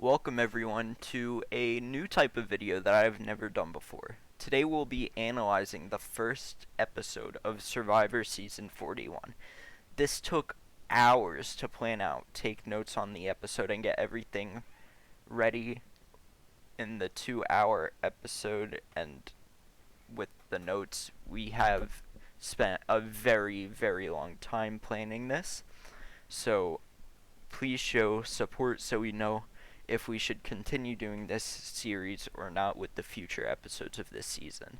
Welcome everyone to a new type of video that I've never done before. Today we'll be analyzing the first episode of Survivor Season 41. This took hours to plan out, take notes on the episode, and get everything ready in the 2-hour episode. And with the notes, we have spent a very, very long time planning this. So please show support so we know if we should continue doing this series or not with the future episodes of this season.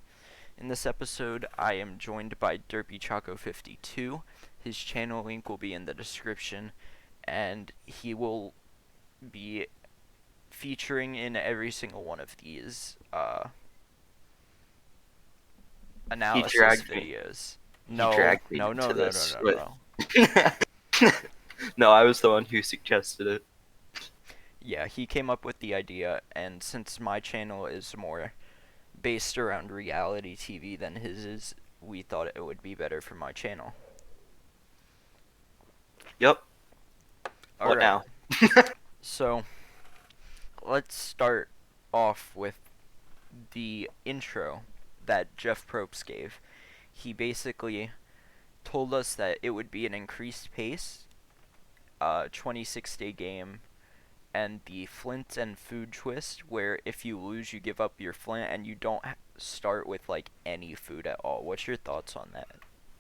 In this episode, I am joined by DerpyChoco52. His channel link will be in the description, and he will be featuring in every single one of these analysis videos. No, No. No, I was the one who suggested it. Yeah, he came up with the idea, and since my channel is more based around reality TV than his is, we thought it would be better for my channel. Yep. All right. Now? So, let's start off with the intro that Jeff Probst gave. He basically told us that it would be an increased pace, 26-day game, and the flint and food twist, where if you lose, you give up your flint, and you don't start with, like, any food at all. What's your thoughts on that?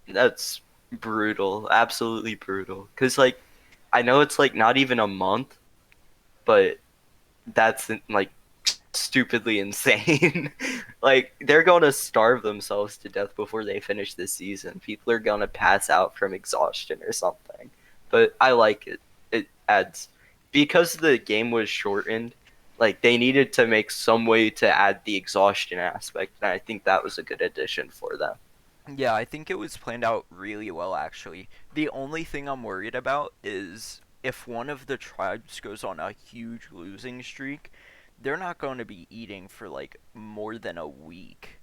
That's brutal. Absolutely brutal. Because, like, I know it's, like, not even a month, but that's, like, stupidly insane. Like, they're going to starve themselves to death before they finish this season. People are going to pass out from exhaustion or something. But I like it. It adds... Because the game was shortened, like, they needed to make some way to add the exhaustion aspect, and I think that was a good addition for them. Yeah, I think it was planned out really well, actually. The only thing I'm worried about is if one of the tribes goes on a huge losing streak, they're not going to be eating for, like, more than a week.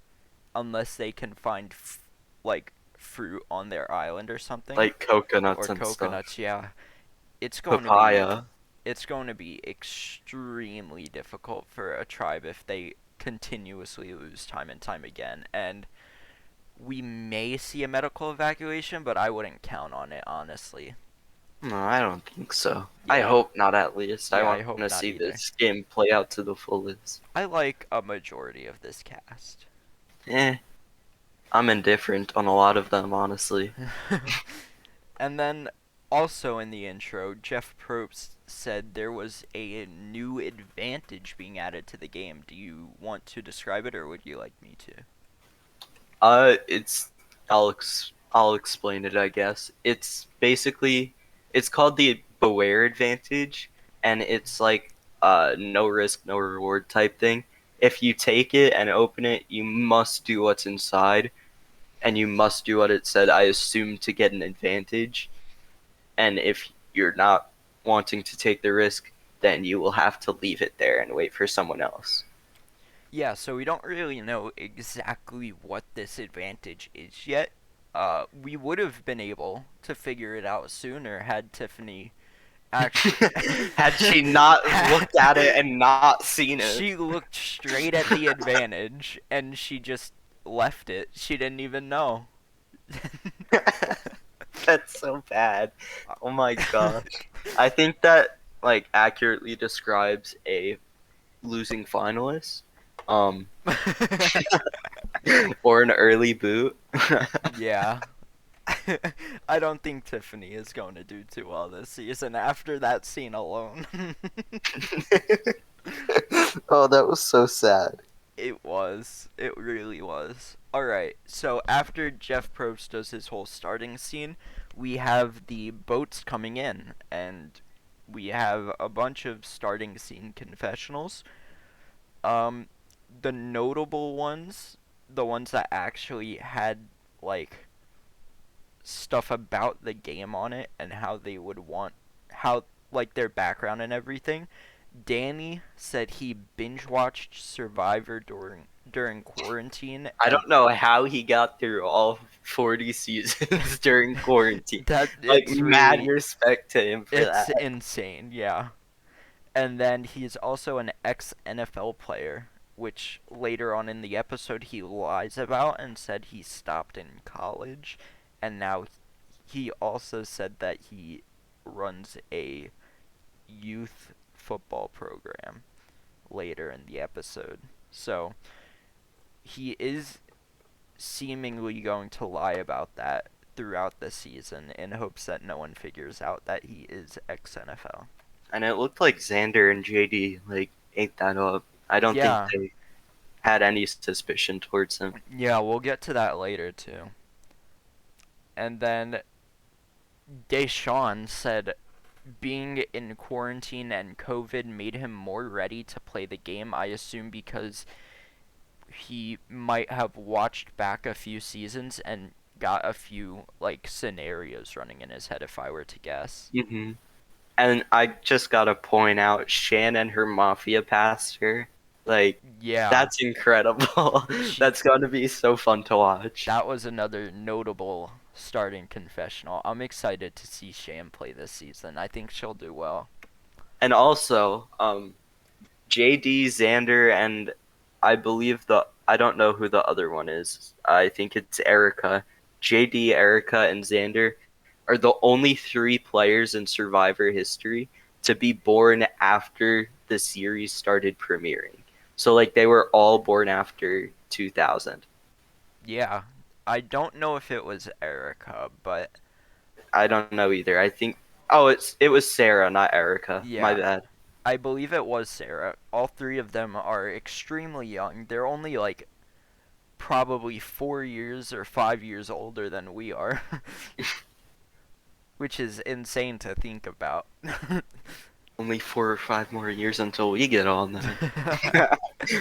Unless they can find, like, fruit on their island or something. Like coconuts or and coconuts, stuff. yeah. It's going Papaya. to be... It's going to be extremely difficult for a tribe if they continuously lose time and time again. And we may see a medical evacuation, but I wouldn't count on it, honestly. No, I don't think so. Yeah. I hope not, at least. Yeah, I I hope want to not see either. this game play out to the fullest. I like a majority of this cast. I'm indifferent on a lot of them, honestly. And then, also in the intro, Jeff Probst said there was a new advantage being added to the game. Do you want to describe it, or would you like me to? I'll explain it, I guess. It's basically, it's called the Beware advantage, and it's like no risk, no reward type thing. If you take it and open it, you must do what's inside, and you must do what it said, I assume, to get an advantage. And if you're not wanting to take the risk, then you will have to leave it there and wait for someone else. Yeah, so we don't really know exactly what this advantage is yet. We would have been able to figure it out sooner had Tiffany actually... Had she not looked at it and not seen it. She looked straight at the advantage, and she just left it. She didn't even know. That's so bad. Oh my gosh. I think that, like, accurately describes a losing finalist. Or an early boot. Yeah. I don't think Tiffany is going to do too well this season after that scene alone. Oh, that was so sad. It was. It really was. Alright, so after Jeff Probst does his whole starting scene, we have the boats coming in, and we have a bunch of starting scene confessionals. The notable ones, the ones that actually had, like, stuff about the game on it and how they would want, how, like, their background and everything. Danny said he binge watched Survivor during quarantine. I don't know how he got through all 40 seasons during quarantine. That Like, it's mad really, respect to him for it's that. insane, yeah. And then he's also an ex-NFL player, which later on in the episode he lies about and said he stopped in college, and now he also said that he runs a youth football program later in the episode. So he is seemingly going to lie about that throughout the season in hopes that no one figures out that he is ex-NFL. And it looked like Xander and JD like ate that up. I don't think Yeah, they had any suspicion towards him. yeah, we'll get to that later too. And then Deshaun said being in quarantine and COVID made him more ready to play the game. I assume because he might have watched back a few seasons and got a few like scenarios running in his head if I were to guess. Hmm. And I just gotta point out Shan and her mafia pastor. Like, Yeah, that's incredible. she That's gonna be so fun to watch. that was another notable starting confessional. I'm excited to see Sham play this season. I think she'll do well. And also, JD, Xander, and I don't know who the other one is. I think it's Erica. JD, Erica, and Xander are the only three players in Survivor history to be born after the series started premiering. So like they were all born after 2000. Yeah, I don't know if it was Erica, but I don't know either. I think it was Sarah, not Erica. My yeah, bad. I believe it was Sarah. All three of them are extremely young. They're only like probably 4 years or 5 years older than we are, which is insane to think about. Only 4 or 5 more years until we get on there.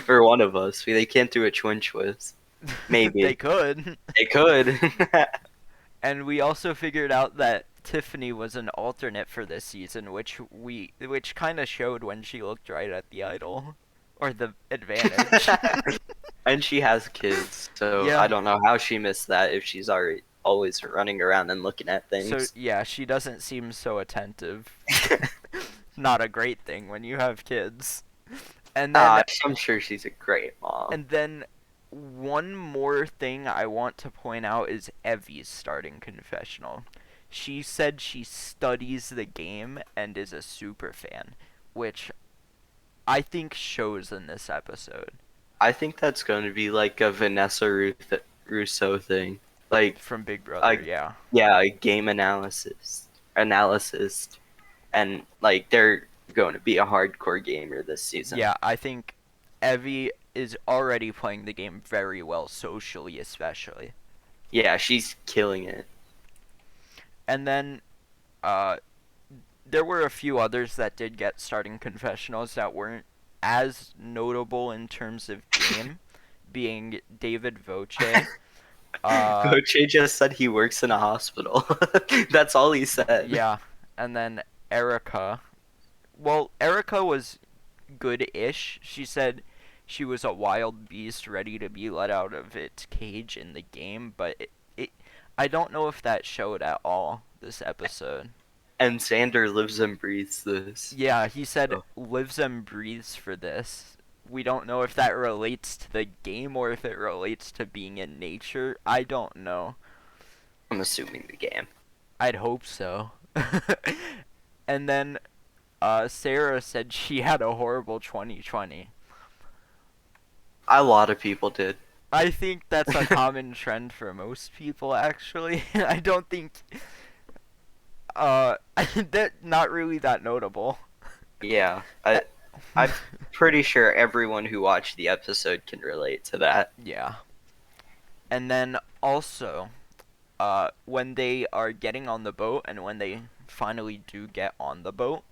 For one of us, they can't do a twin twist. They Maybe could. they could. And we also figured out that Tiffany was an alternate for this season, which kind of showed when she looked right at the idol or the advantage. And she has kids, so I Yeah. don't know how she missed that if she's already always running around and looking at So things. yeah, she doesn't seem so attentive. Not a great thing when you have kids. And then I'm sure she's a great mom. and then one more thing I want to point out is Evie's starting confessional. She said she studies the game and is a super fan, which I think shows in this episode I think that's going to be like a Russo thing, like from Big a Brother, yeah. yeah, a game analysis, and like they're going to be a hardcore gamer this season. Yeah, I think Evie is already playing the game very well socially especially. Yeah, she's killing it. And then uh there were a few others that did get starting confessionals that weren't as notable in terms of game, being David Voce. Uh, Coach just said he works in a hospital. That's all he said. yeah, and then Erica. Well, Erica was good-ish. She said she was a wild beast ready to be let out of its cage in the game, but I don't know if that showed at all this episode. And Zander lives and breathes this. Yeah, he said So, lives and breathes for this. We don't know if that relates to the game or if it relates to being in nature. I don't know. I'm assuming the game. I'd hope so. And then Sarah said she had a horrible 2020. A lot of people did. I think that's a common trend for most people, actually. I don't think that not really that notable. Yeah, I'm pretty sure everyone who watched the episode can relate to that. Yeah. And then also, when they are getting on the boat and when they finally do get on the boat,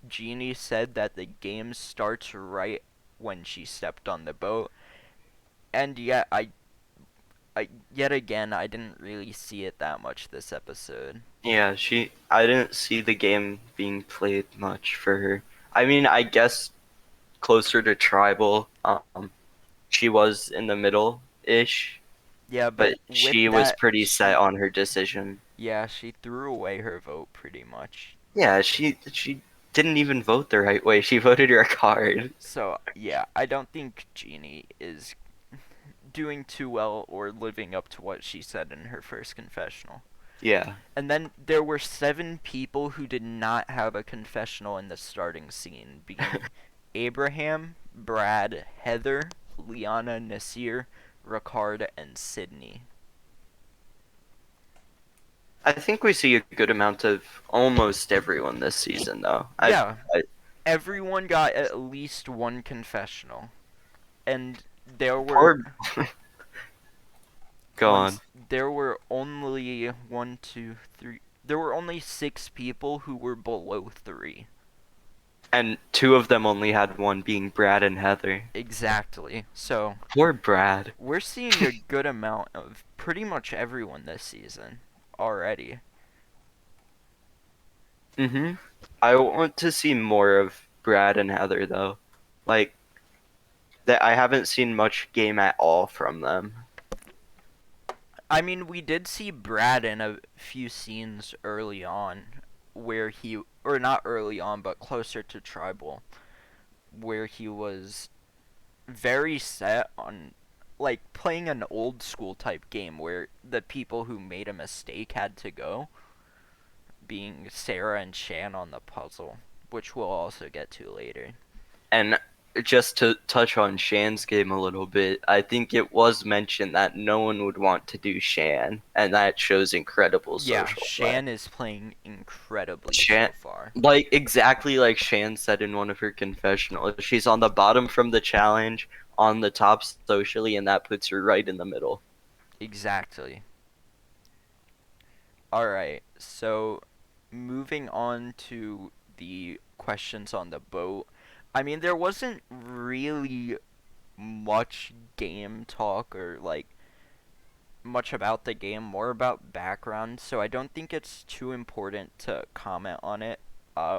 Jeannie said that the game starts right when she stepped on the boat. And yet, yet again, I didn't really see it that much this episode. Yeah, I didn't see the game being played much for her. I mean, I guess closer to tribal. She was in the middle ish, Yeah, but but with she was that, pretty set on her decision. yeah, she threw away her vote pretty much. Yeah, she didn't even vote the right way. She voted Ricard. So, yeah, I don't think Jeannie is doing too well or living up to what she said in her first confessional. Yeah. And then there were 7 people who did not have a confessional in the starting scene, being Abraham, Brad, Heather, Lyanna, Nasir, Ricard, and Sydney. I think we see a good amount of almost everyone this season, though. Yeah, everyone got at least one confessional. And there were Poor. Go on. there were only 1, 2, 3. There were only 6 people who were below 3. And 2 of them only had one, being Brad and Heather. Exactly. So Poor Brad. we're seeing a good amount of pretty much everyone this season already. I want to see more of Brad and Heather, though. Like, that I haven't seen much game at all from them. I mean, we did see Brad in a few scenes early on where he, or not early on, but closer to Tribal, where he was very set on like playing an old school type game where the people who made a mistake had to go, being Sarah and Shan on the puzzle, which we'll also get to later. And just to touch on Shan's game a little bit, I think it was mentioned that no one would want to do Shan, and that shows incredible Yeah, social play. Shan is playing incredibly Shan, so far. like exactly like Shan said in one of her confessionals, she's on the bottom from the challenge, on the top socially, and that puts her right in the middle. Exactly. Alright, so moving on to the questions on the boat. I mean, there wasn't really much game talk or like much about the game, more about background, so I don't think it's too important to comment on it.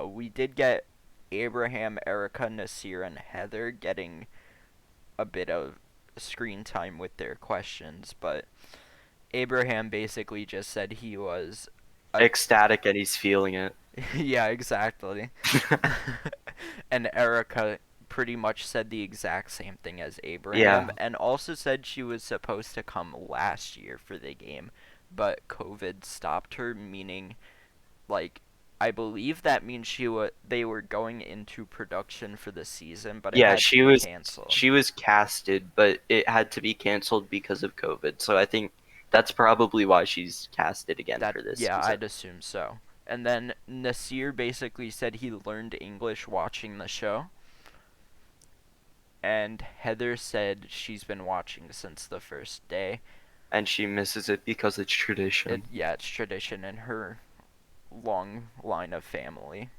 We did get Abraham, Erica, Nasir, and Heather getting a bit of screen time with their questions, but Abraham basically just said he was Ecstatic and he's feeling it. yeah, exactly. And Erica pretty much said the exact same thing as Abraham, Yeah. and also said she was supposed to come last year for the game, but COVID stopped her, meaning, like, I believe that means they were going into production for the season, but it Yeah, had to be canceled. she was casted, but it had to be canceled because of COVID. So I think that's probably why she's casted again That for this yeah, season. I'd assume so. And then Nasir basically said he learned English watching the show. And Heather said she's been watching since the first day. And she misses it because it's tradition. Yeah, it's tradition in her long line of family.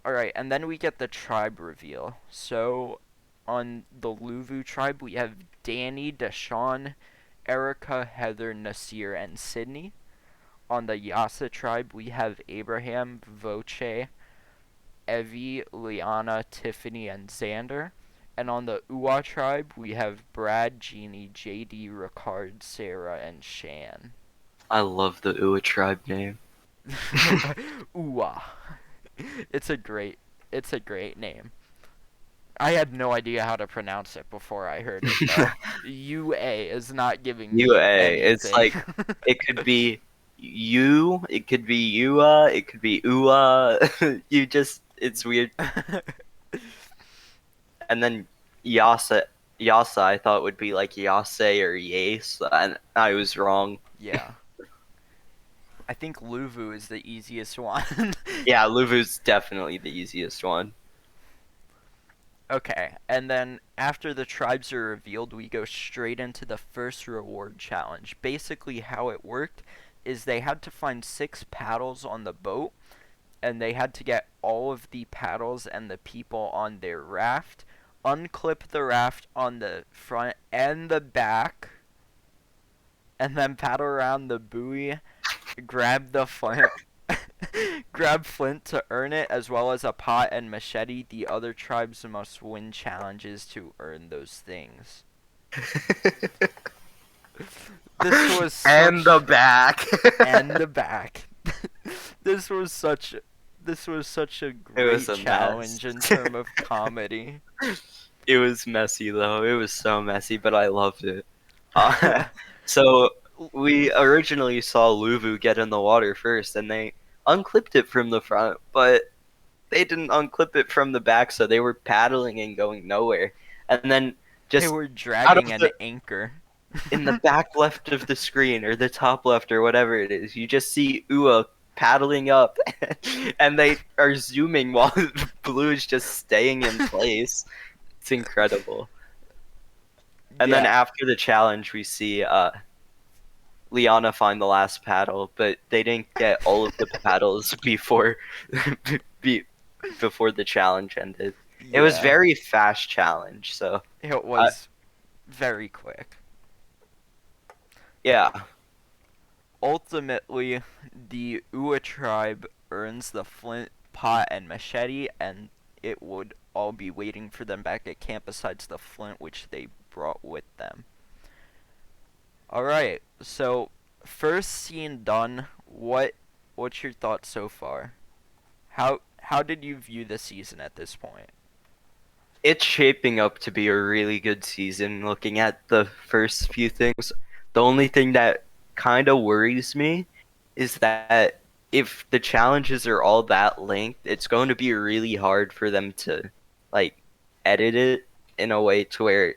Alright, and then we get the tribe reveal. So, on the Luvu tribe, we have Danny, Deshawn, Erica, Heather, Nasir, and Sydney. On the Yasa tribe, we have Abraham, Voce, Evie, Lyanna, Tiffany, and Zander. And on the Uwa tribe, we have Brad, Jeannie, JD, Ricard, Sarah, and Shan. I love the Uwa tribe name. Uwa. It's a great name. I had no idea how to pronounce it before I heard it though. UA is not giving me UA. It's anything. like it could be you, it could be Ua, it could be Ua. You just it's weird. And then Yasa Yasa I thought would be like Yase or Yase, and I was wrong. Yeah. I think Luvu is the easiest one. Yeah, Luvu's definitely the easiest one. Okay, and then after the tribes are revealed, we go straight into the first reward challenge. Basically, how it worked is they had to find 6 paddles on the boat, and they had to get all of the paddles and the people on their raft, unclip the raft on the front and the back, and then paddle around the buoy, grab the flint, grab flint to earn it, as well as a pot and machete. The other tribes must win challenges to earn those things. This was and the back. and the back. This was such This was such a It was great a mess. challenge in terms of comedy. It was messy though. It was so messy, but I loved it. So we originally saw Luvu get in the water first, and they unclipped it from the front, but they didn't unclip it from the back, so they were paddling and going nowhere. And then They just were out dragging of an the anchor. in the back left of the screen or the top left or whatever it is, you just see Ua paddling up, and they are zooming while Blue is just staying in place. It's incredible. And then Yeah, after the challenge, we see Lyanna find the last paddle, but they didn't get all of the paddles be, before the challenge ended. It was yeah. very fast challenge, so It uh, was very quick. yeah. Ultimately, the Ua tribe earns the flint, pot, and machete, and it would all be waiting for them back at camp besides the flint which they brought with them. Alright, so first scene done. What's your thoughts so far? How did you view the season at this point? It's shaping up to be a really good season looking at the first few things. The only thing that kind of worries me is that if the challenges are all that linked, it's going to be really hard for them to like edit it in a way to where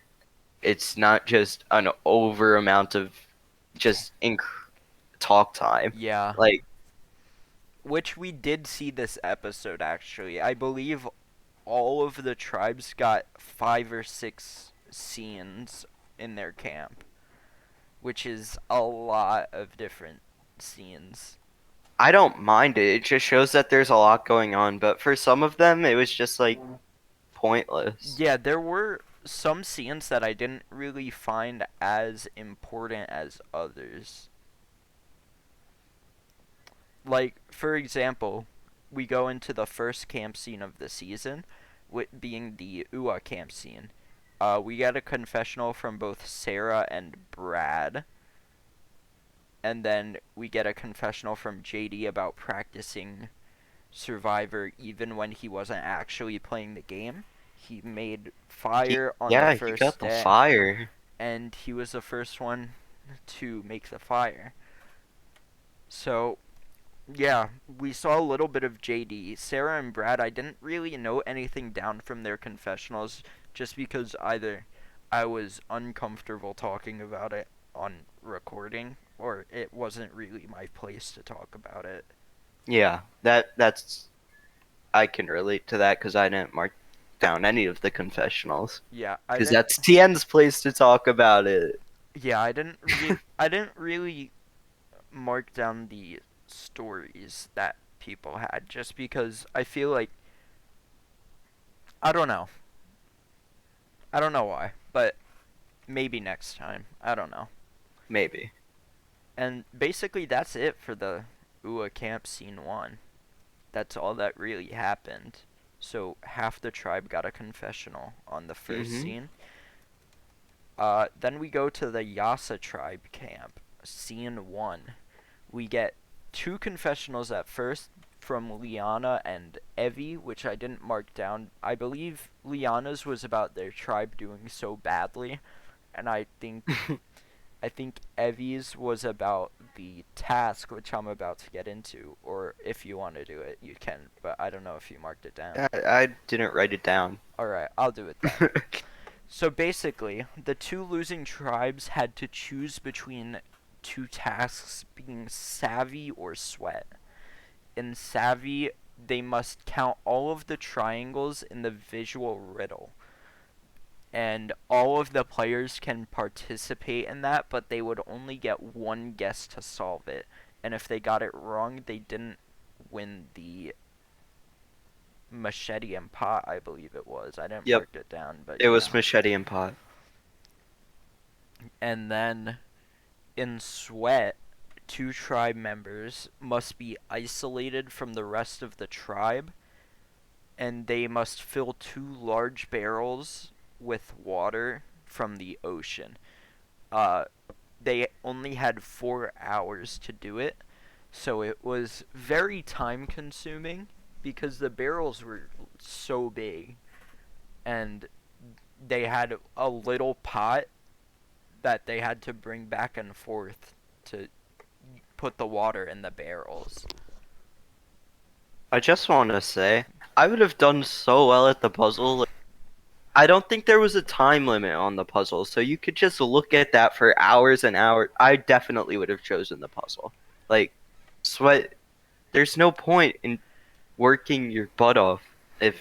it's not just an over amount of just talk time. Yeah, Like which we did see this episode actually. I believe all of the tribes got 5 or 6 scenes in their camp, which is a lot of different scenes. I don't mind it. It just shows that there's a lot going on, but for some of them it was just like pointless. Yeah, there were some scenes that I didn't really find as important as others. Like, for example, we go into the first camp scene of the season, with being the Ua camp scene. We get a confessional from both Sarah and Brad, and then we get a confessional from JD about practicing Survivor even when he wasn't actually playing the game. He made fire on the He got first the day, fire. and he was the first one to make the fire. So, yeah, we saw a little bit of JD. Sarah and Brad, I didn't really note anything down from their confessionals just because either I was uncomfortable talking about it on recording or it wasn't really my place to talk about it. Yeah, that's I can relate to that because I didn't mark down any of the confessionals Yeah, I because didn't that's Tien's place to talk about it. yeah, I didn't really mark down the stories that people had just because I feel like I don't know. I don't know why, but maybe next time. I don't know. Maybe. And basically that's it for the Ua camp scene 1. That's all that really happened. So half the tribe got a confessional on the first Mhm. scene. Then we go to the Yasa tribe camp, scene 1. We get 2 confessionals at first from Lyanna and Evie, which I didn't mark down. I believe Lyanna's was about their tribe doing so badly, and I think Evie's was about the task, which I'm about to get into, or if you want to do it, you can, but I don't know if you marked it down. I didn't write it down. Alright, I'll do it then. So basically, the 2 losing tribes had to choose between 2 tasks being Savvy or Sweat. In Savvy, they must count all of the triangles in the visual riddle. And all of the players can participate in that, but they would only get one guess to solve it. And if they got it wrong, they didn't win the machete and pot, I believe it was. I didn't Yep, mark it down, but it yeah. was machete and pot. And then in Sweat, 2 tribe members must be isolated from the rest of the tribe, and they must fill 2 large barrels with water from the ocean. Uh, they only had 4 hours to do it, so it was very time consuming, because the barrels were so big, and they had a little pot that they had to bring back and forth to put the water in the barrels. I just want to say, I would have done so well at the puzzle. Like, I don't think there was a time limit on the puzzle, so you could just look at that for hours and hours. I definitely would have chosen the puzzle. Like, sweat. There's no point in working your butt off if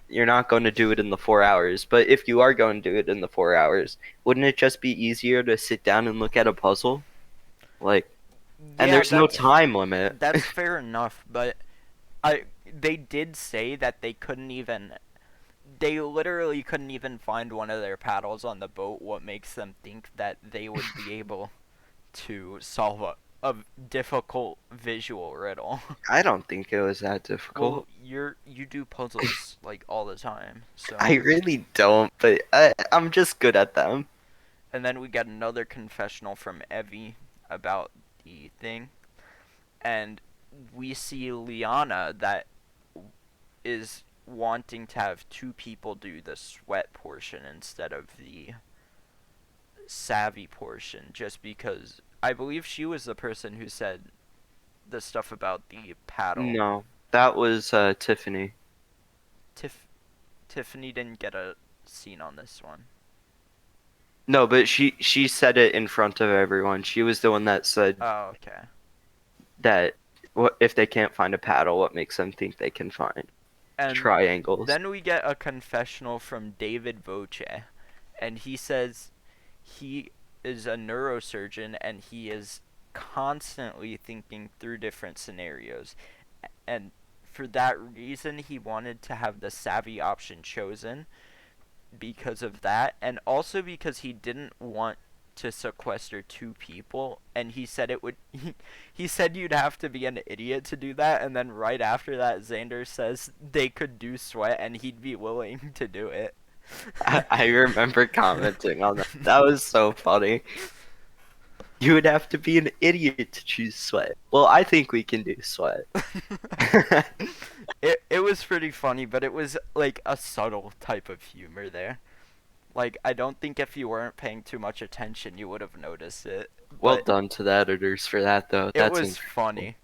you're not going to do it in the 4 hours. But if you are going to do it in the 4 hours, wouldn't it just be easier to sit down and look at a puzzle? Like, and Yeah, there's no time limit. that's fair enough, but they did say that they literally couldn't even find one of their paddles on the boat. What makes them think that they would be able to solve a difficult visual riddle? I don't think it was that Well, difficult. you do puzzles like all the time, so. I really don't, but I'm just good at them. And then we got another confessional from Evie about the thing, and we see Lyanna that is wanting to have two people do the sweat portion instead of the savvy portion, just because I believe she was the person who said the stuff about the paddle. No, that was Tiffany. Tiffany didn't get a scene on this one. No, but she said it in front of everyone. She was the one that said Oh, okay. that what if they can't find a paddle, what makes them think they can find And triangles? then we get a confessional from David Voce, and he says he is a neurosurgeon and he is constantly thinking through different scenarios. And for that reason, he wanted to have the savvy option chosen because of that, and also because he didn't want to sequester two people, and he said it would he said you'd have to be an idiot to do that, and then right after that Zander says they could do sweat and he'd be willing to do it. I remember commenting on that. That was so funny. You would have to be an idiot to choose sweat. Well, I think we can do sweat. It was pretty funny, but it was like a subtle type of humor there. Like, I don't think if you weren't paying too much attention you would have noticed it. Well done to the editors for that, though. It That's was funny.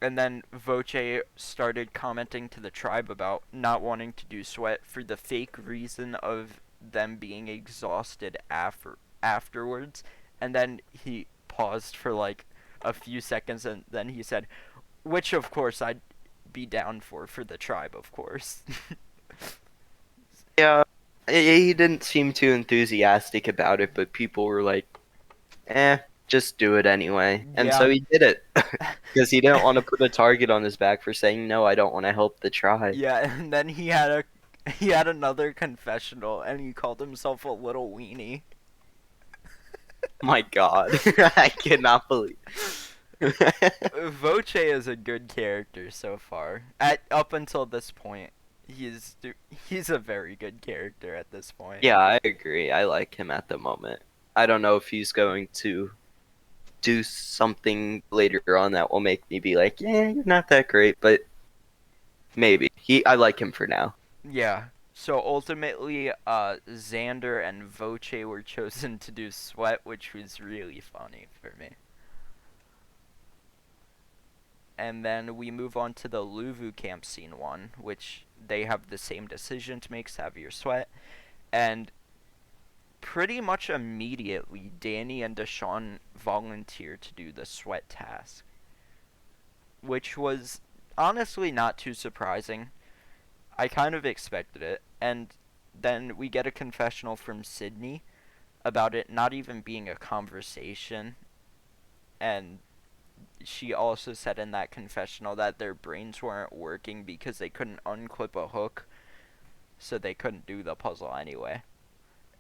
And then Voce started commenting to the tribe about not wanting to do sweat for the fake reason of them being exhausted afterwards. And then he paused for like a few seconds, and then he said, which of course I'd be down for the tribe, of course. Yeah, he didn't seem too enthusiastic about it, but people were like, just do it anyway. And so Yeah. he did it. Because he didn't want to put a target on his back for saying, no, I don't want to help the tribe. Yeah, and then he had another confessional, and he called himself a little weenie. My God. I cannot believe Voce is a good character so far. Up until this point, he's a very good character at this point. Yeah, I agree. I like him at the moment. I don't know if he's going to do something later on that will make me be like, yeah, you're not that great, but maybe. I like him for now. Yeah. So ultimately, Zander and Voce were chosen to do sweat, which was really funny for me. And then we move on to the Luvu camp scene one, which they have the same decision to make, savvy or sweat. And pretty much immediately, Danny and Deshawn volunteer to do the sweat task, which was honestly not too surprising. I kind of expected it. And then we get a confessional from Sydney about it not even being a conversation, and she also said in that confessional that their brains weren't working because they couldn't unclip a hook, so they couldn't do the puzzle anyway.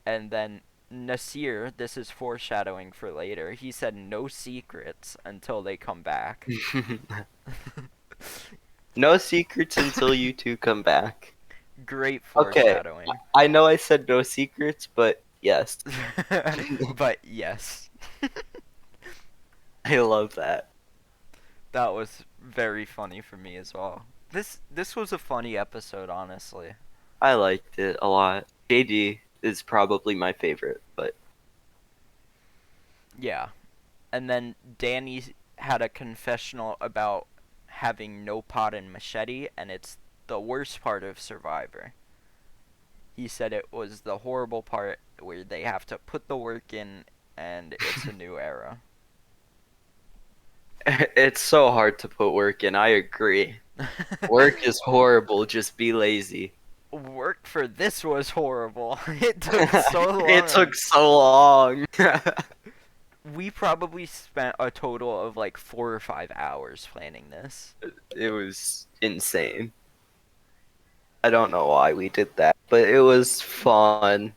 And then Nasir, this is foreshadowing for later, he said no secrets until they come back. No secrets until you two come back. Great Okay, foreshadowing. I know I said no secrets, but yes. But yes. I love that. That was Very funny for me as well. This was a funny episode, honestly. I liked it a lot. JD is probably my favorite, but Yeah. And then Danny had a confessional about having no pot and machete, and it's the worst part of Survivor. He said it was the horrible part where they have to put the work in, and it's a new era. it's so hard to put work in. I agree. Work is horrible. Just be lazy. Work for this was horrible. It took so It long. took so long. We probably spent a total of like 4 or 5 hours planning this. It was insane. I don't know why we did that, but it was fun.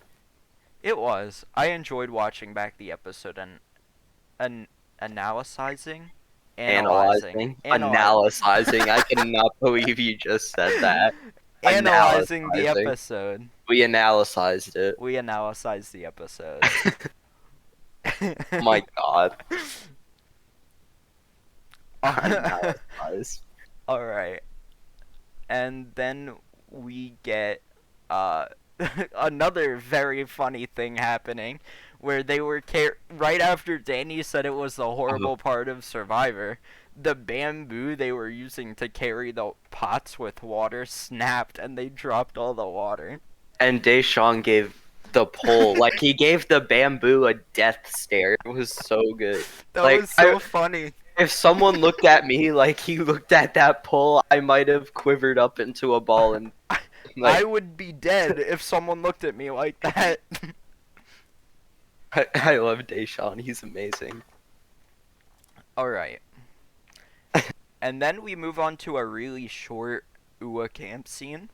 It was. I enjoyed watching back the episode and analyzing, Analyzing, analyzing. I cannot believe you just said that. analyzing the Analyzing. episode. We analyzed it. We analyzed the episode. My God. Analyze. All right, and then we get uh another very funny thing happening where they were right after Danny said it was the horrible part of Survivor, the bamboo they were using to carry the pots with water snapped and they dropped all the water. And Deshaun gave the pole, like he gave the bamboo a death stare. It was so good. That Like was so funny. if someone looked at me like he looked at that pole, I might have quivered up into a ball and like I would be dead if someone looked at me like that. I love Deshaun. He's amazing. Alright. And then we move on to a really short Ua camp scene.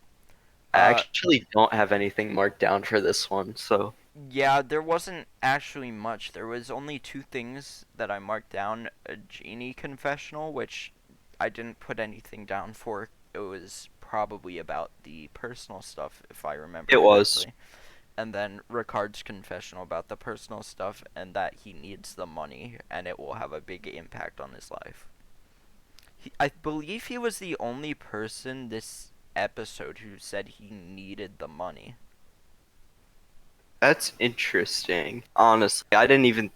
I actually don't have anything marked down for this one, so Yeah, there wasn't actually much. There was only two things that I marked down. A genie confessional, which I didn't put anything down for. It was probably about the personal stuff, if I remember it was. correctly. And then Ricard's confessional about the personal stuff and that he needs the money and it will have a big impact on his life. I believe he was the only person this episode who said he needed the money. That's interesting. Honestly, I didn't even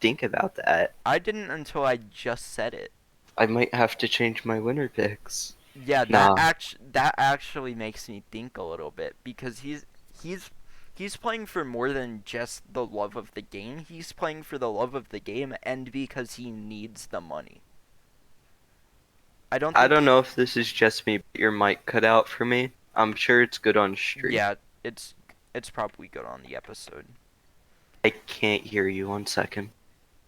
think about that. I didn't until I just said it. I might have to change my winner picks. Yeah, Nah. that actually makes me think a little bit because he's playing for more than just the love of the game. He's playing for the love of the game and because he needs the money. I don't know if this is just me, but your mic cut out for me. I'm sure it's good on stream. Yeah, it's probably good on the episode. I can't hear you. 1 second.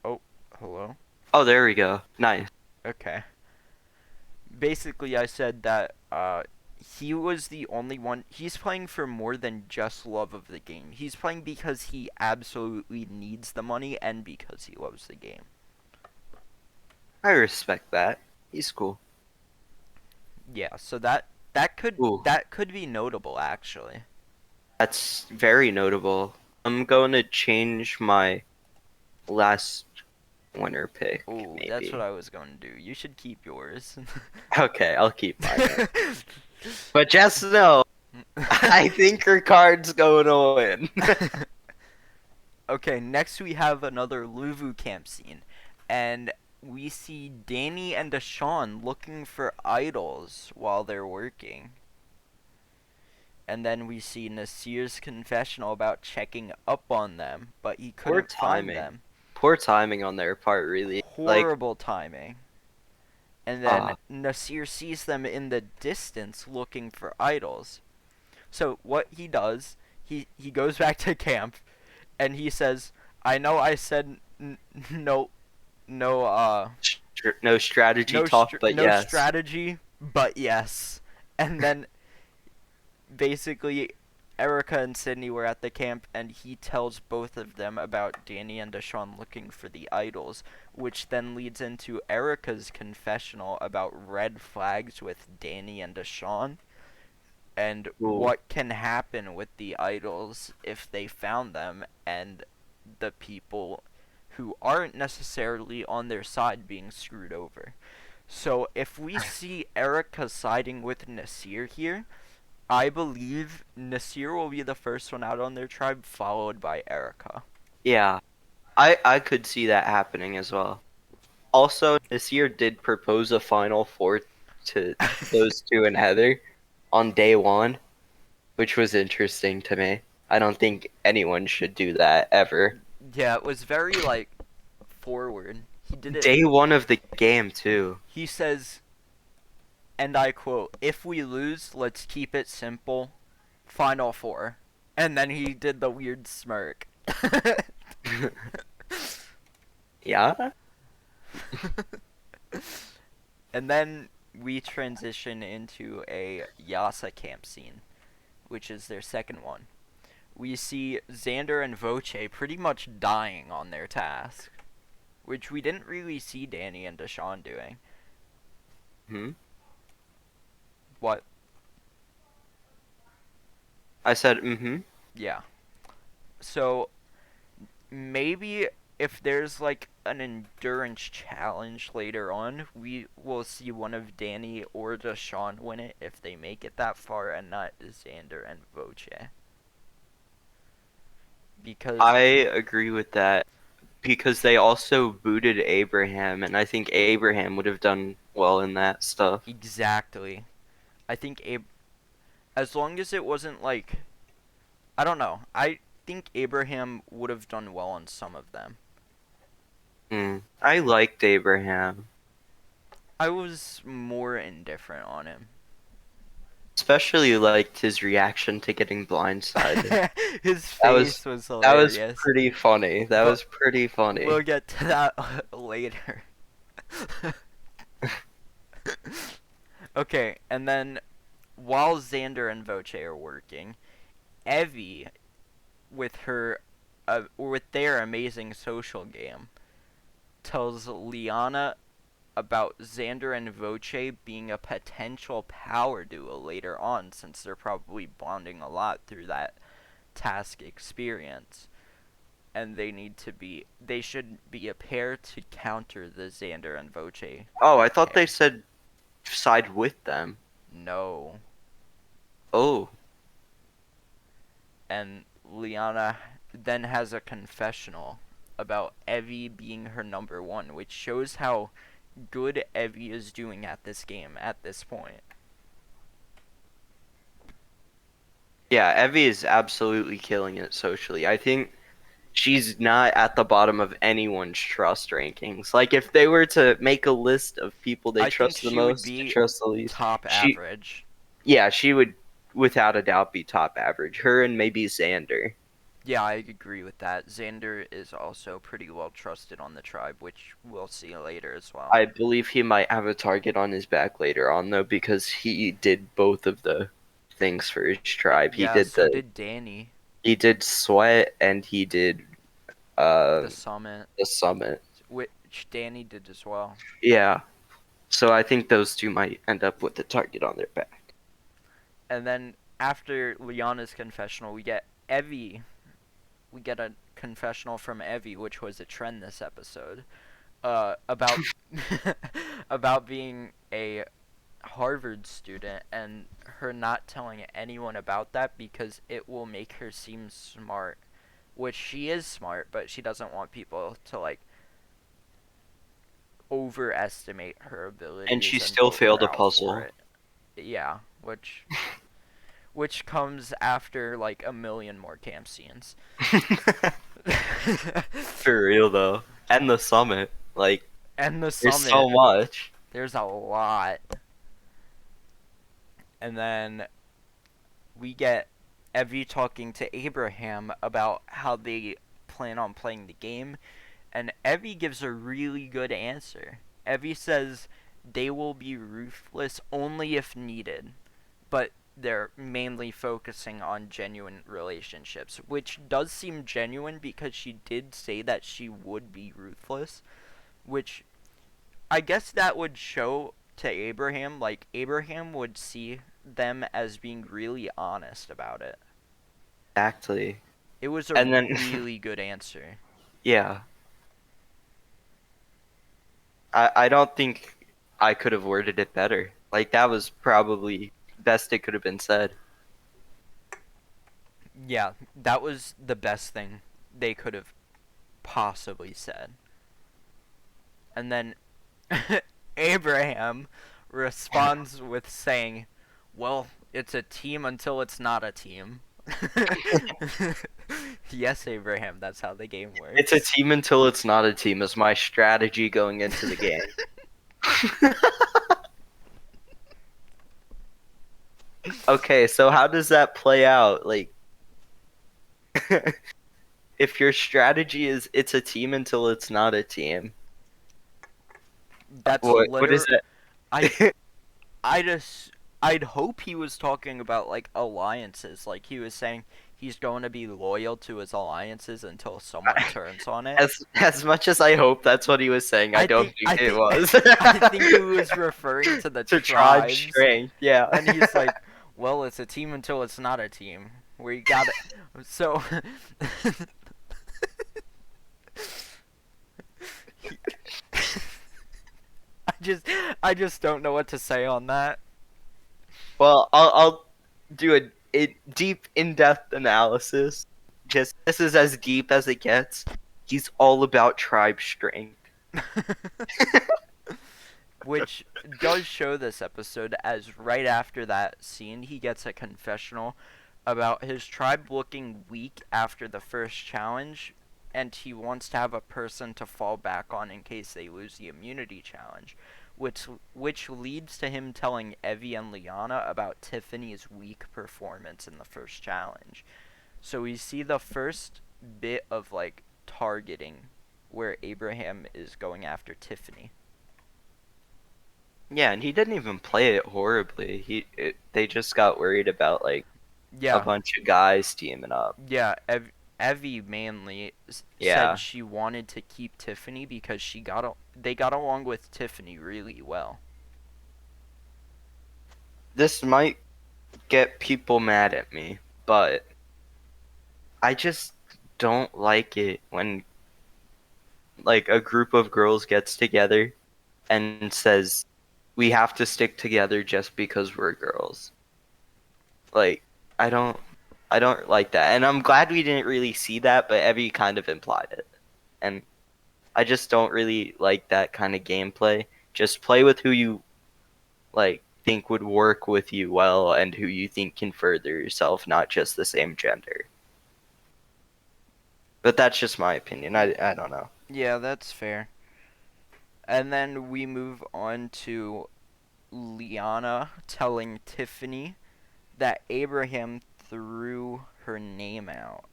Oh, hello? Oh, there we go. Nice. Okay. Basically, I said that he was the only one. He's playing for more than just love of the game. He's playing because he absolutely needs the money and because he loves the game. I respect that. He's cool. Yeah, so that could be notable actually. That's very notable. I'm going to change my last winner pick. Ooh, maybe. that's what I was going to do. You should keep yours. Okay, I'll keep mine. But just know, I think Ricard's going to win. Okay, next we have another Luvu camp scene, and we see Danny and Deshaun looking for idols while they're working. And then we see Nasir's confessional about checking up on them, but he couldn't find them. Poor timing on their part, really. Horrible timing. And then Nasir sees them in the distance looking for idols. So what he does, he goes back to camp, and he says, "I know I said no strategy talk, but no yes. strategy, but yes." And then basically Erica and Sydney were at the camp and he tells both of them about Danny and Deshaun looking for the idols, which then leads into Erica's confessional about red flags with Danny and Deshaun and what can happen with the idols if they found them and the people who aren't necessarily on their side being screwed over. So if we see Erica siding with Nasir here, I believe Nasir will be the first one out on their tribe, followed by Erica. Yeah, I could see that happening as well. Also, this year did propose a final four to those two and Heather on day one, which was interesting to me. I don't think anyone should do that ever. Yeah, it was very like forward. He did it. Day one of the game too. He says, and I quote, "If we lose, let's keep it simple. Final four." And then he did the weird smirk. Yeah? And then we transition into a Yasa camp scene, which is their second one. We see Zander and Voce pretty much dying on their task, which we didn't really see Danny and Deshawn doing. Hmm? What? I said, mm-hmm. Yeah. So maybe if there's like an endurance challenge later on, we will see one of Danny or Deshawn win it if they make it that far, and not Xander and Voce. Because I agree with that because they also booted Abraham, and I think Abraham would have done well in that stuff. exactly, I think as long as it wasn't like, I don't know, I think Abraham would have done well on some of them. I liked Abraham. I was more indifferent on him. Especially liked his reaction to getting blindsided. His That was face was that was hilarious. pretty funny. That But was pretty funny. we'll get to that later. Okay, and then while Xander and Voce are working, Evie, with her, with their amazing social game, tells Lyanna about Xander and Voce being a potential power duo later on, since they're probably bonding a lot through that task experience. And they should be a pair to counter the Xander and Voce Oh, I thought pair. they said side with them. No. Oh, And Lyanna then has a confessional about Evie being her number one, which shows how good Evie is doing at this game at this point. yeah, Evie is absolutely killing it socially. I think she's not at the bottom of anyone's trust rankings. Like if they were to make a list of people they I think trust the she would most to be trust the least, top she average. yeah, she would without a doubt be top average. Her and maybe Xander. Yeah, I agree with that. Xander is also pretty well trusted on the tribe, which we'll see later as well. I believe he might have a target on his back later on though because he did both of the things for his tribe. Yeah, so did Danny. He did sweat and he did The summit, the summit. which Danny did as well. Yeah. So I think those two might end up with the target on their back. And then after Lyanna's confessional, we get Evie. We get a confessional from Evie, which was a trend this episode, about about being a Harvard student and her not telling anyone about that because it will make her seem smart, which she is smart, but she doesn't want people to like overestimate her abilities And she and still vote failed her a out for puzzle. it. Yeah, which comes after like a million more camp scenes. For real though. And the summit. Like And the there's summit, so much. there's a lot. And then we get Evie talking to Abraham about how they plan on playing the game, and Evie gives a really good answer. Evie says they will be ruthless only if needed, but they're mainly focusing on genuine relationships, which does seem genuine because she did say that she would be ruthless, which I guess that would show to Abraham, like, Abraham would see them as being really honest about it. Exactly. It was a And then really good answer. yeah. I don't think I could have worded it better. Like, that was probably best it could have been said. Yeah, that was the best thing they could have possibly said. And then Abraham responds with saying, "Well, it's a team until it's not a team." Yes, Abraham, that's how the game It's a works. team until it's not a team is my strategy going into the game. Okay, so how does that play out? Like, if your strategy is it's a team until it's not a team, That's what is I it? I just I'd hope he was talking about like alliances, like he was saying he's going to be loyal to his alliances until someone turns on it. As much as I hope that's what he was saying, I I don't think I think it think was. I think he was referring to the To tribe tribes, strength, yeah. and he's like, "Well, it's a team until it's not a team." Where you got it. So I just I just don't know what to say on that. Well, I'll do a deep, in-depth analysis. Just this is as deep as it gets. He's all about tribe strength. Which does show this episode, as right after that scene he gets a confessional about his tribe looking weak after the first challenge, and he wants to have a person to fall back on in case they lose the immunity challenge, which leads to him telling Evie and Lyanna about Tiffany's weak performance in the first challenge. So we see the first bit of like targeting where Abraham is going after Tiffany. Yeah, and he didn't even play it horribly. They just got worried about like a Yeah, bunch of guys teaming up. yeah. Evie mainly said Yeah, she wanted to keep Tiffany because they got along with Tiffany really well. this might get people mad at me, but I just don't like it when like a group of girls gets together and says we have to stick together just because we're girls. Like I don't I don't like that. And I'm glad we didn't really see that, but Evie kind of implied it. And I just don't really like that kind of gameplay. Just play with who you like think would work with you well and who you think can further yourself, not just the same gender. But that's just my opinion. I don't know. Yeah, that's fair. And then we move on to Lyanna telling Tiffany that Abraham threw her name out,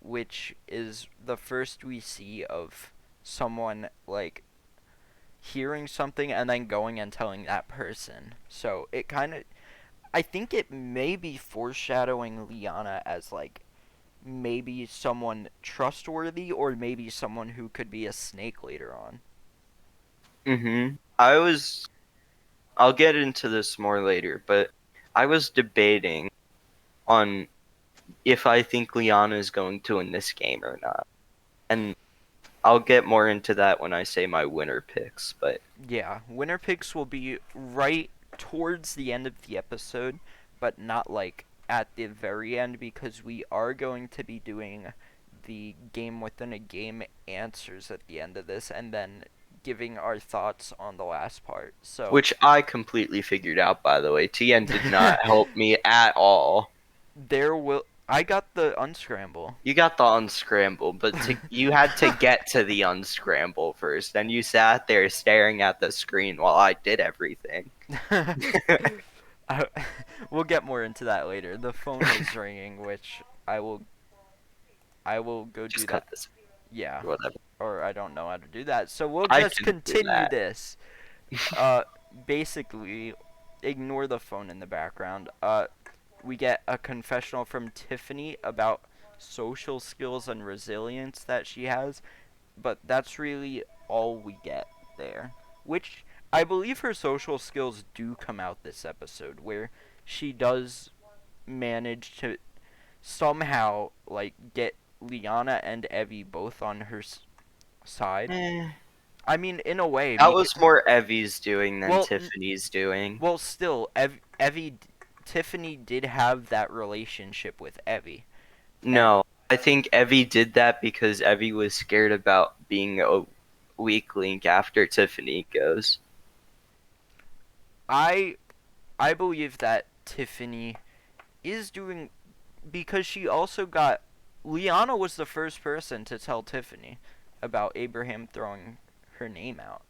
which is the first we see of someone like hearing something and then going and telling that person. So it kind of, I think it may be foreshadowing Lyanna as like maybe someone trustworthy or maybe someone who could be a snake later on. I was I'll get into this more later, but I was debating on if I think Lyanna is going to win this game or not. And I'll get more into that when I say my winner picks, but Yeah, winner picks will be right towards the end of the episode, but not like at the very end because we are going to be doing the game within a game answers at the end of this and then giving our thoughts on the last part. So, which I completely figured out by the way. TN did not help me at all. I got the unscramble. You got the unscramble, but you had to get to the unscramble first, and you sat there staring at the screen while I did everything. I, we'll get more into that later. The phone is ringing, which I will go do Just that. cut this Yeah, or whatever. or I don't know how to do that. So we'll I just can do continue that. this. Basically, ignore the phone in the background. We get a confessional from Tiffany about social skills and resilience that she has, but that's really all we get there. Which I believe her social skills do come out this episode, where she does manage to somehow like get Lyanna and Evie both on her side. Eh, I mean, in a way, That was more Evie's doing than well, Tiffany's doing. well, still, Tiffany did have that relationship with Evie, and No, I think Evie did that because Evie was scared about being a weak link after Tiffany goes. I I believe that Tiffany is doing because she also got Lyanna was the first person to tell Tiffany about Abraham throwing her name out.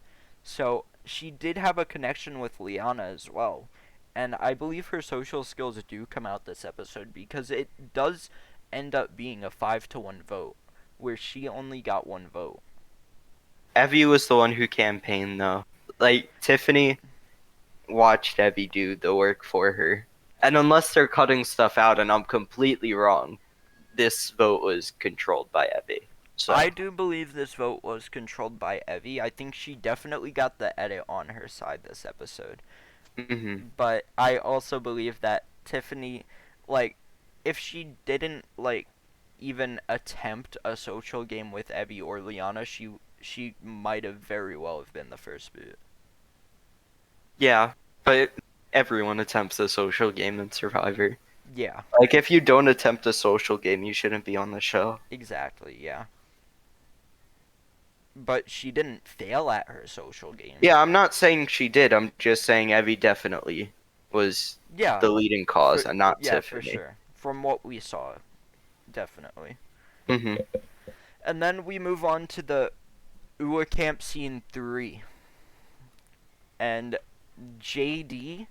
So she did have a connection with Lyanna as well. And I believe her social skills do come out this episode because it does end up being a 5-1 vote where she only got one vote. Evie was the one who campaigned though. Like Tiffany watched Evie do the work for her. And unless they're cutting stuff out and I'm completely wrong, this vote was controlled by Evie. So I do believe this vote was controlled by Evie. I think she definitely got the edit on her side this episode. But I also believe that Tiffany, like, if she didn't like even attempt a social game with Evie or Lyanna, she might have very well have been the first boot. yeah, but everyone attempts a social game in Survivor. Yeah, Like if you don't attempt a social game, you shouldn't be on the show. exactly. Yeah, but she didn't fail at her social game. Yeah, I'm not saying she did. I'm just saying Evie definitely was Yeah, the leading cause and not yeah, for Tiffany. sure. From what we saw, definitely. hmm And then we move on to the Ua Camp Scene 3. And JD,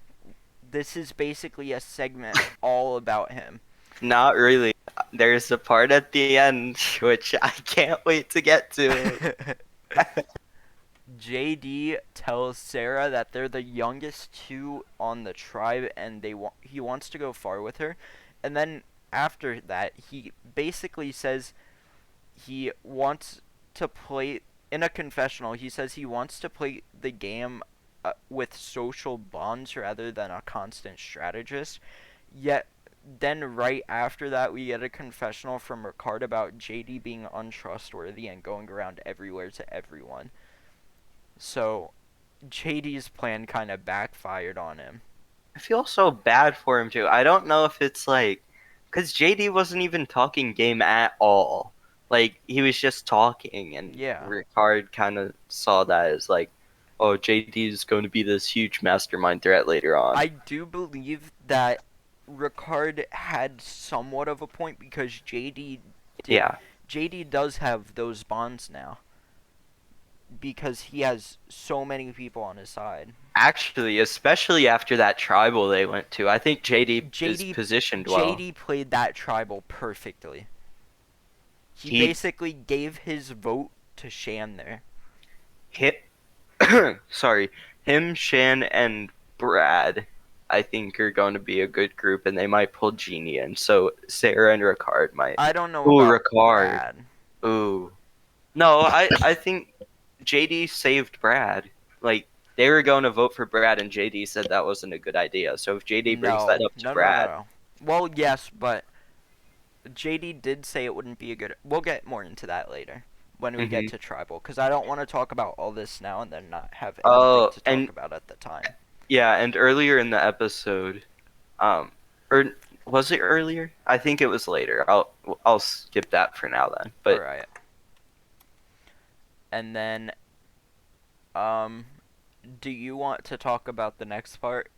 this is basically a segment all about him. Not really. There's a part at the end which I can't wait to get to. JD tells Sarah that they're the youngest two on the tribe and he wants to go far with her. And then after that, he basically says he wants to play in a confessional. He says he wants to play the game with social bonds rather than a constant strategist. Yet then right after that we get a confessional from Ricard about JD being untrustworthy and going around everywhere to everyone. So JD's plan kind of backfired on him. I feel so bad for him too. I don't know if it's like because JD wasn't even talking game at all. Like he was just talking, and Yeah. Ricard kind of saw that as like, oh, JD is going to be this huge mastermind threat later on. I do believe that Ricard had somewhat of a point because Yeah, JD does have those bonds now because he has so many people on his side. actually, especially after that tribal they went to, I think JD is JD positioned well. JD played that tribal perfectly. He He basically gave his vote to Shan there. hit. Sorry, him, Shan, and Brad. I think are going to be a good group, and they might pull Genie in. So Sarah and Ricard might. I don't know Ooh, about Ricard. Brad. Ooh. No, I think JD saved Brad. Like they were going to vote for Brad, and JD said that wasn't a good idea. So if JD brings that No, up to no, no, Brad, no. Well, yes, but JD did say it wouldn't be a good. We'll get more into that later when we get hmm to tribal, because I don't want to talk about all this now and then not have anything oh, to talk and about at the time. yeah, and earlier in the episode, or was it earlier? I think it was later. I'll skip that for now then. But All right. And then, um, do you want to talk about the next part?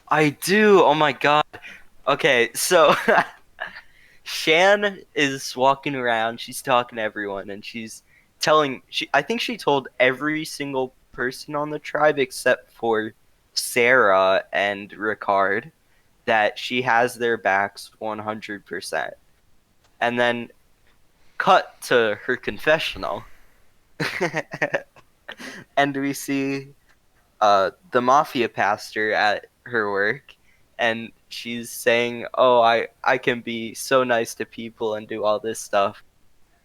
I do. Oh my god. Okay, so Shan is walking around. She's talking to everyone, and she's telling. I think she told every single person on the tribe except for Sarah and Ricard that she has their backs 100%. And then cut to her confessional, and we see the mafia pastor at her work, and she's saying, "Oh, I can be so nice to people and do all this stuff."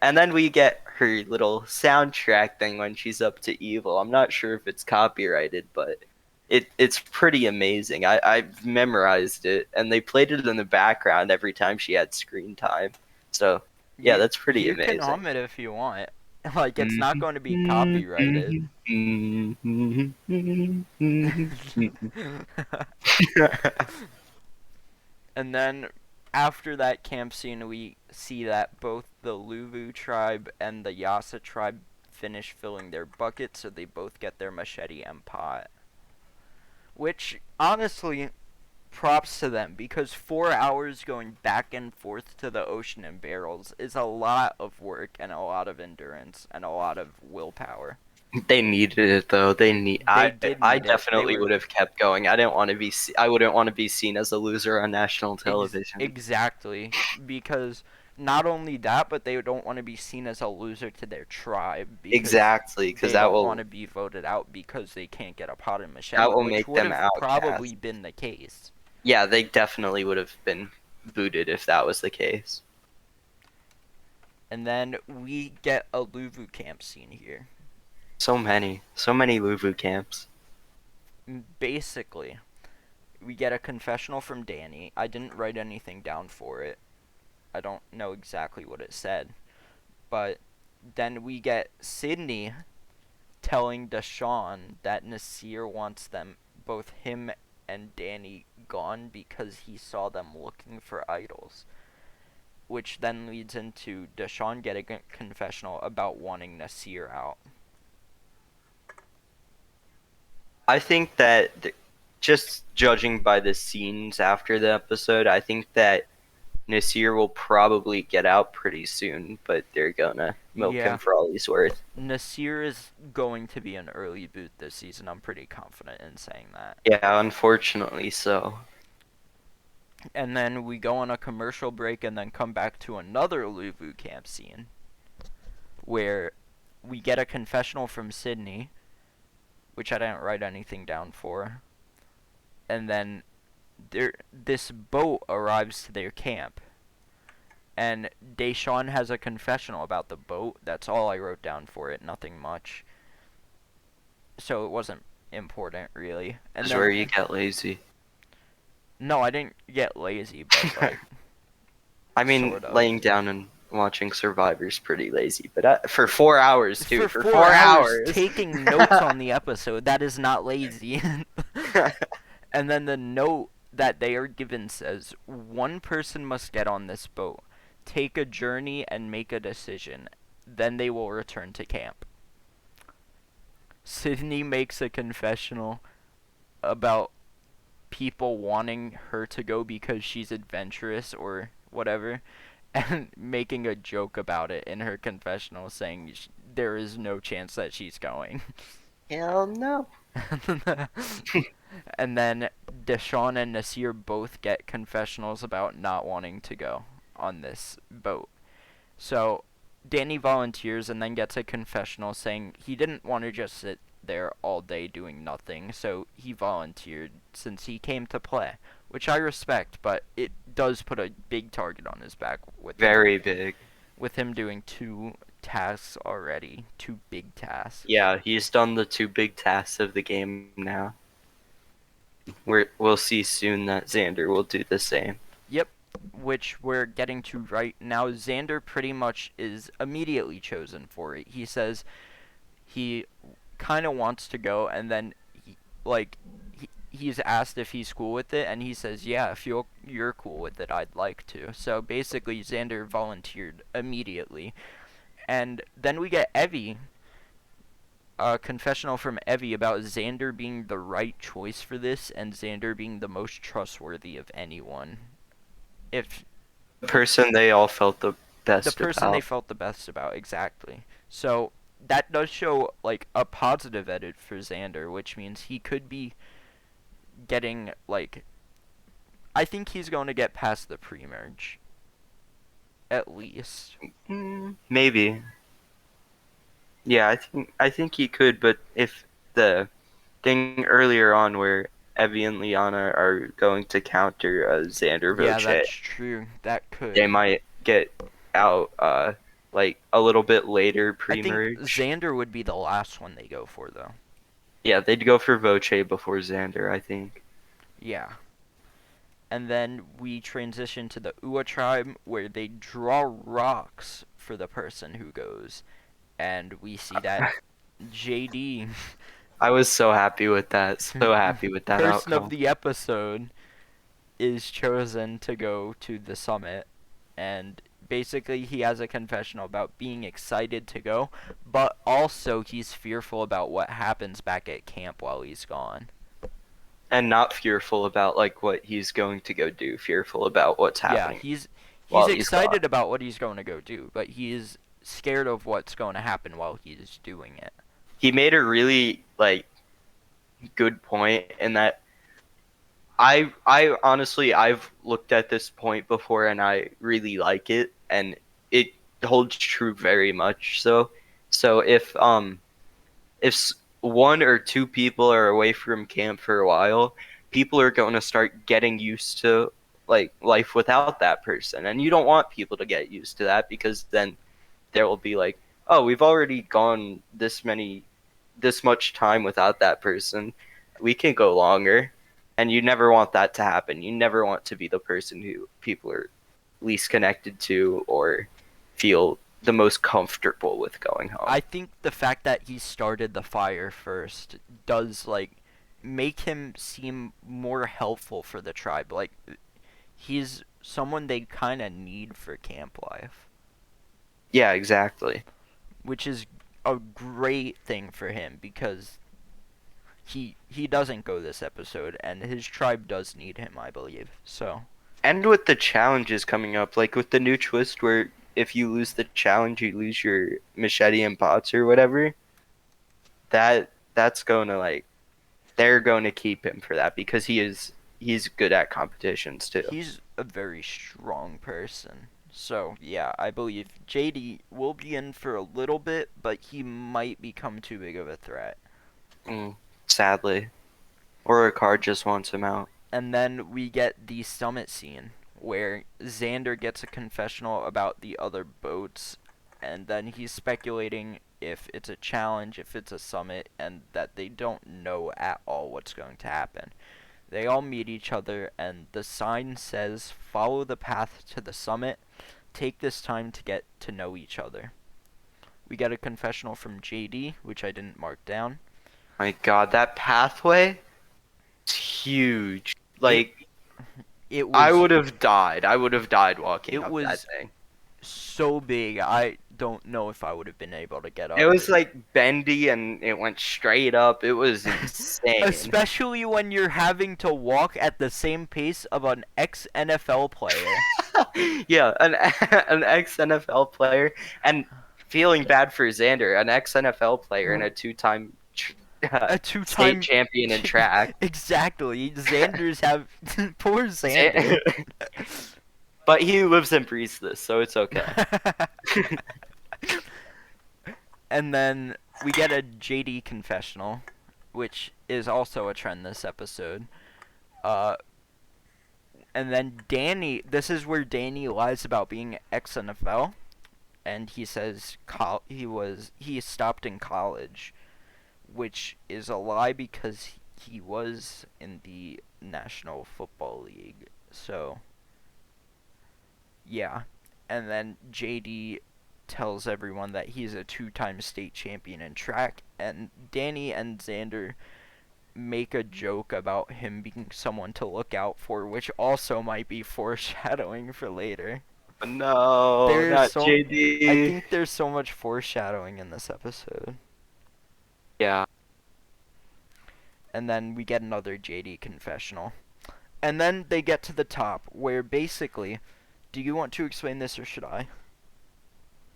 And then we get her little soundtrack thing when she's up to evil. I'm not sure if it's copyrighted, but it's pretty amazing. I've memorized it, and they played it in the background every time she had screen time. So yeah, you that's pretty you can amazing. hum it if you want. Like, it's not going to be copyrighted. And then after that camp scene, we see that both the Luvu tribe and the Yasa tribe finish filling their buckets, so they both get their machete and pot. Which, honestly, props to them, because 4 hours going back and forth to the ocean in barrels is a lot of work and a lot of endurance and a lot of willpower. They needed it though. They did I need it. They definitely were would have kept going. I didn't want to be. I wouldn't want to be seen as a loser on national television. exactly, because not only that, but they don't want to be seen as a loser to their tribe, because Exactly, because they don't want to be voted out because they can't get a pot and that machete, will which make would them have outcast. probably been the case. Yeah, they definitely would have been booted if that was the case. And then we get a Luvu camp scene here. So many Luvu camps. Basically, we get a confessional from Danny. I didn't write anything down for it. I don't know exactly what it said. But then we get Sydney telling Deshawn that Nasir wants them, both him and Danny, gone because he saw them looking for idols. Which then leads into Deshawn getting a confessional about wanting Nasir out. I think that just judging by the scenes after the episode, I think that Nasir will probably get out pretty soon, but they're gonna milk him Yeah, for all he's worth. Nasir is going to be an early boot this season. I'm pretty confident in saying that. Yeah, unfortunately so. And then we go on a commercial break and then come back to another Luvu camp scene where we get a confessional from Sydney, which I didn't write anything down for. And then this boat arrives to their camp. And Deshawn has a confessional about the boat. That's all I wrote down for it, nothing much. So it wasn't important, really. And This is then, where you get lazy. no, I didn't get lazy, but, like, I mean, sort of. laying down and watching Survivor's pretty lazy, but for 4 hours too. For For 4 hours 4 hours. taking notes on the episode, that is not lazy. And then the note that they are given says, one person must get on this boat, take a journey, and make a decision. Then they will return to camp. Sydney makes a confessional about people wanting her to go because she's adventurous or whatever, and making a joke about it in her confessional, saying there is no chance that she's going. Hell no. And then Deshawn and Nasir both get confessionals about not wanting to go on this boat. So Danny volunteers and then gets a confessional saying he didn't want to just sit there all day doing nothing, so he volunteered since he came to play, which I respect, but it does put a big target on his back Very big. with him doing 2 tasks already, 2 big tasks. Yeah, he's done the 2 big tasks of the game now. We'll see soon that Zander will do the same. Yep, which we're getting to right now. Zander pretty much is immediately chosen for it. He says he kind of wants to go, and then he's asked if he's cool with it, and he says, yeah, if you're cool with it, I'd like to. So basically, Zander volunteered immediately. And then we get Evie, a confessional from Evie about Zander being the right choice for this, and Zander being the most trustworthy of anyone. If The person they all felt the the best person they about. felt the best about, exactly. So that does show like a positive edit for Zander, which means he could be getting like, I think he's going to get past the pre-merge, at least. Maybe. Yeah, I think he could, but if the thing earlier on where Evie and Lyanna are going to counter Xander Yeah, Voce, that's true. That they could. might get out like a little bit later I think pre-merge. Xander would be the last one they go for, though. Yeah, they'd go for Voce before Xander, I think. Yeah. And then we transition to the Ua tribe, where they draw rocks for the person who goes. and we see that JD, I was so happy with that. So happy with that person of outcome. the episode, is chosen to go to the summit, and basically he has a confessional about being excited to go, but also he's fearful about what happens back at camp while he's gone. And not fearful about like what he's going to go do, fearful about what's Yeah, happening he's while he's gone. excited about what he's going to go do, but he's scared of what's going to happen while he's doing it. He made a really like good point in that I honestly I've looked at this point before and I really like it and it holds true very much. So if one or two people are away from camp for a while, people are going to start getting used to like life without that person, and you don't want people to get used to that because then there will be like, oh, we've already gone this much time without that person. We can go longer. And you never want that to happen. You never want to be the person who people are least connected to or feel the most comfortable with going home. I think the fact that he started the fire first does like make him seem more helpful for the tribe. Like he's someone they kind of need for camp life, Yeah, exactly. which is a great thing for him because he doesn't go this episode and his tribe does need him, I believe. So, And with the challenges coming up, like with the new twist where if you lose the challenge, you lose your machete and pots or whatever, that's going to like they're going to keep him for that because he's good at competitions too. he's a very strong person. So, yeah, I believe JD will be in for a little bit, but he might become too big of a threat. Mm, sadly. Or Ricard just wants him out. And then we get the summit scene where Zander gets a confessional about the other boats, and then he's speculating if it's a challenge, if it's a summit, and that they don't know at all what's going to happen. They all meet each other, and the sign says, "Follow the path to the summit. Take this time to get to know each other." We get a confessional from JD, which I didn't mark down. My God, that pathway is huge. It Like it I was would have died. I would have died walking it up that was thing. so big. I don't know if I would have been able to get It up was it. like bendy and it went straight up. It was insane. Especially when you're having to walk at the same pace of an ex NFL player. Yeah, an ex NFL player and feeling bad for Xander, an ex NFL player and a two-time A state two-time champion in track. exactly. Xander's have poor Xander. Xan- But he lives and breathes this, so it's okay. And then we get a JD confessional, which is also a trend this episode. Uh, and then Danny, this is where Danny lies about being ex-NFL, and he says he stopped in college, which is a lie because he was in the National Football League. So, yeah. And then JD tells everyone that he's a two-time state champion in track, and Danny and Xander make a joke about him being someone to look out for, which also might be foreshadowing for later. No, There's not so I JD. think there's so much foreshadowing in this episode. Yeah. And then we get another JD confessional. And then they get to the top where basically, do you want to explain this or should I?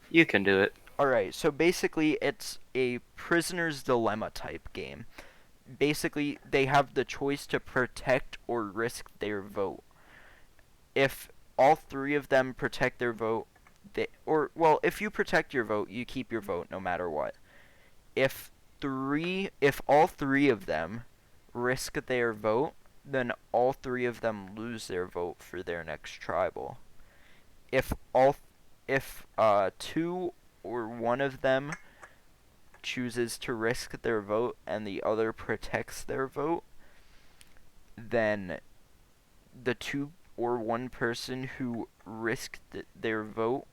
You can do it. Alright, so basically it's a prisoner's dilemma type game. Basically, they have the choice to protect or risk their vote. If all three of them protect their vote, if you protect your vote, you keep your vote no matter what. If all three of them risk their vote, then all three of them lose their vote for their next tribal. If all if two or one of them chooses to risk their vote and the other protects their vote, then the two or one person who risked their vote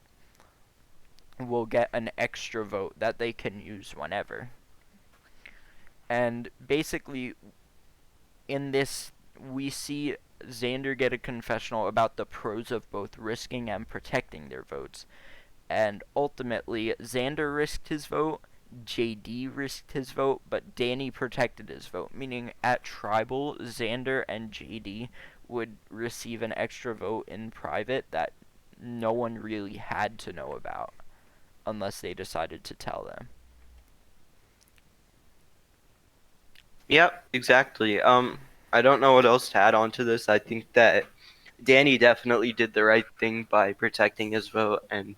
will get an extra vote that they can use whenever. And basically, in this, we see Zander get a confessional about the pros of both risking and protecting their votes. And ultimately, Zander risked his vote, JD risked his vote, but Danny protected his vote, meaning at Tribal, Zander and JD would receive an extra vote in private that no one really had to know about unless they decided to tell them. Yep, exactly. I don't know what else to add on to this. I think that Danny definitely did the right thing by protecting his vote, and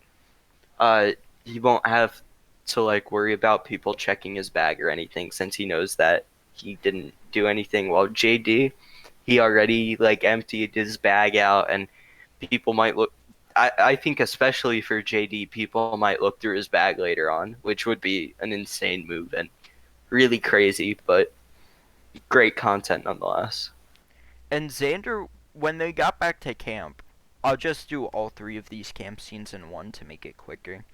uh, he won't have to like worry about people checking his bag or anything since he knows that he didn't do anything. While JD, he already like emptied his bag out, and people might look. I think especially for JD, people might look through his bag later on, which would be an insane move and really crazy, but great content nonetheless. And Xander, when they got back to camp, I'll just do all three of these camp scenes in one to make it quicker.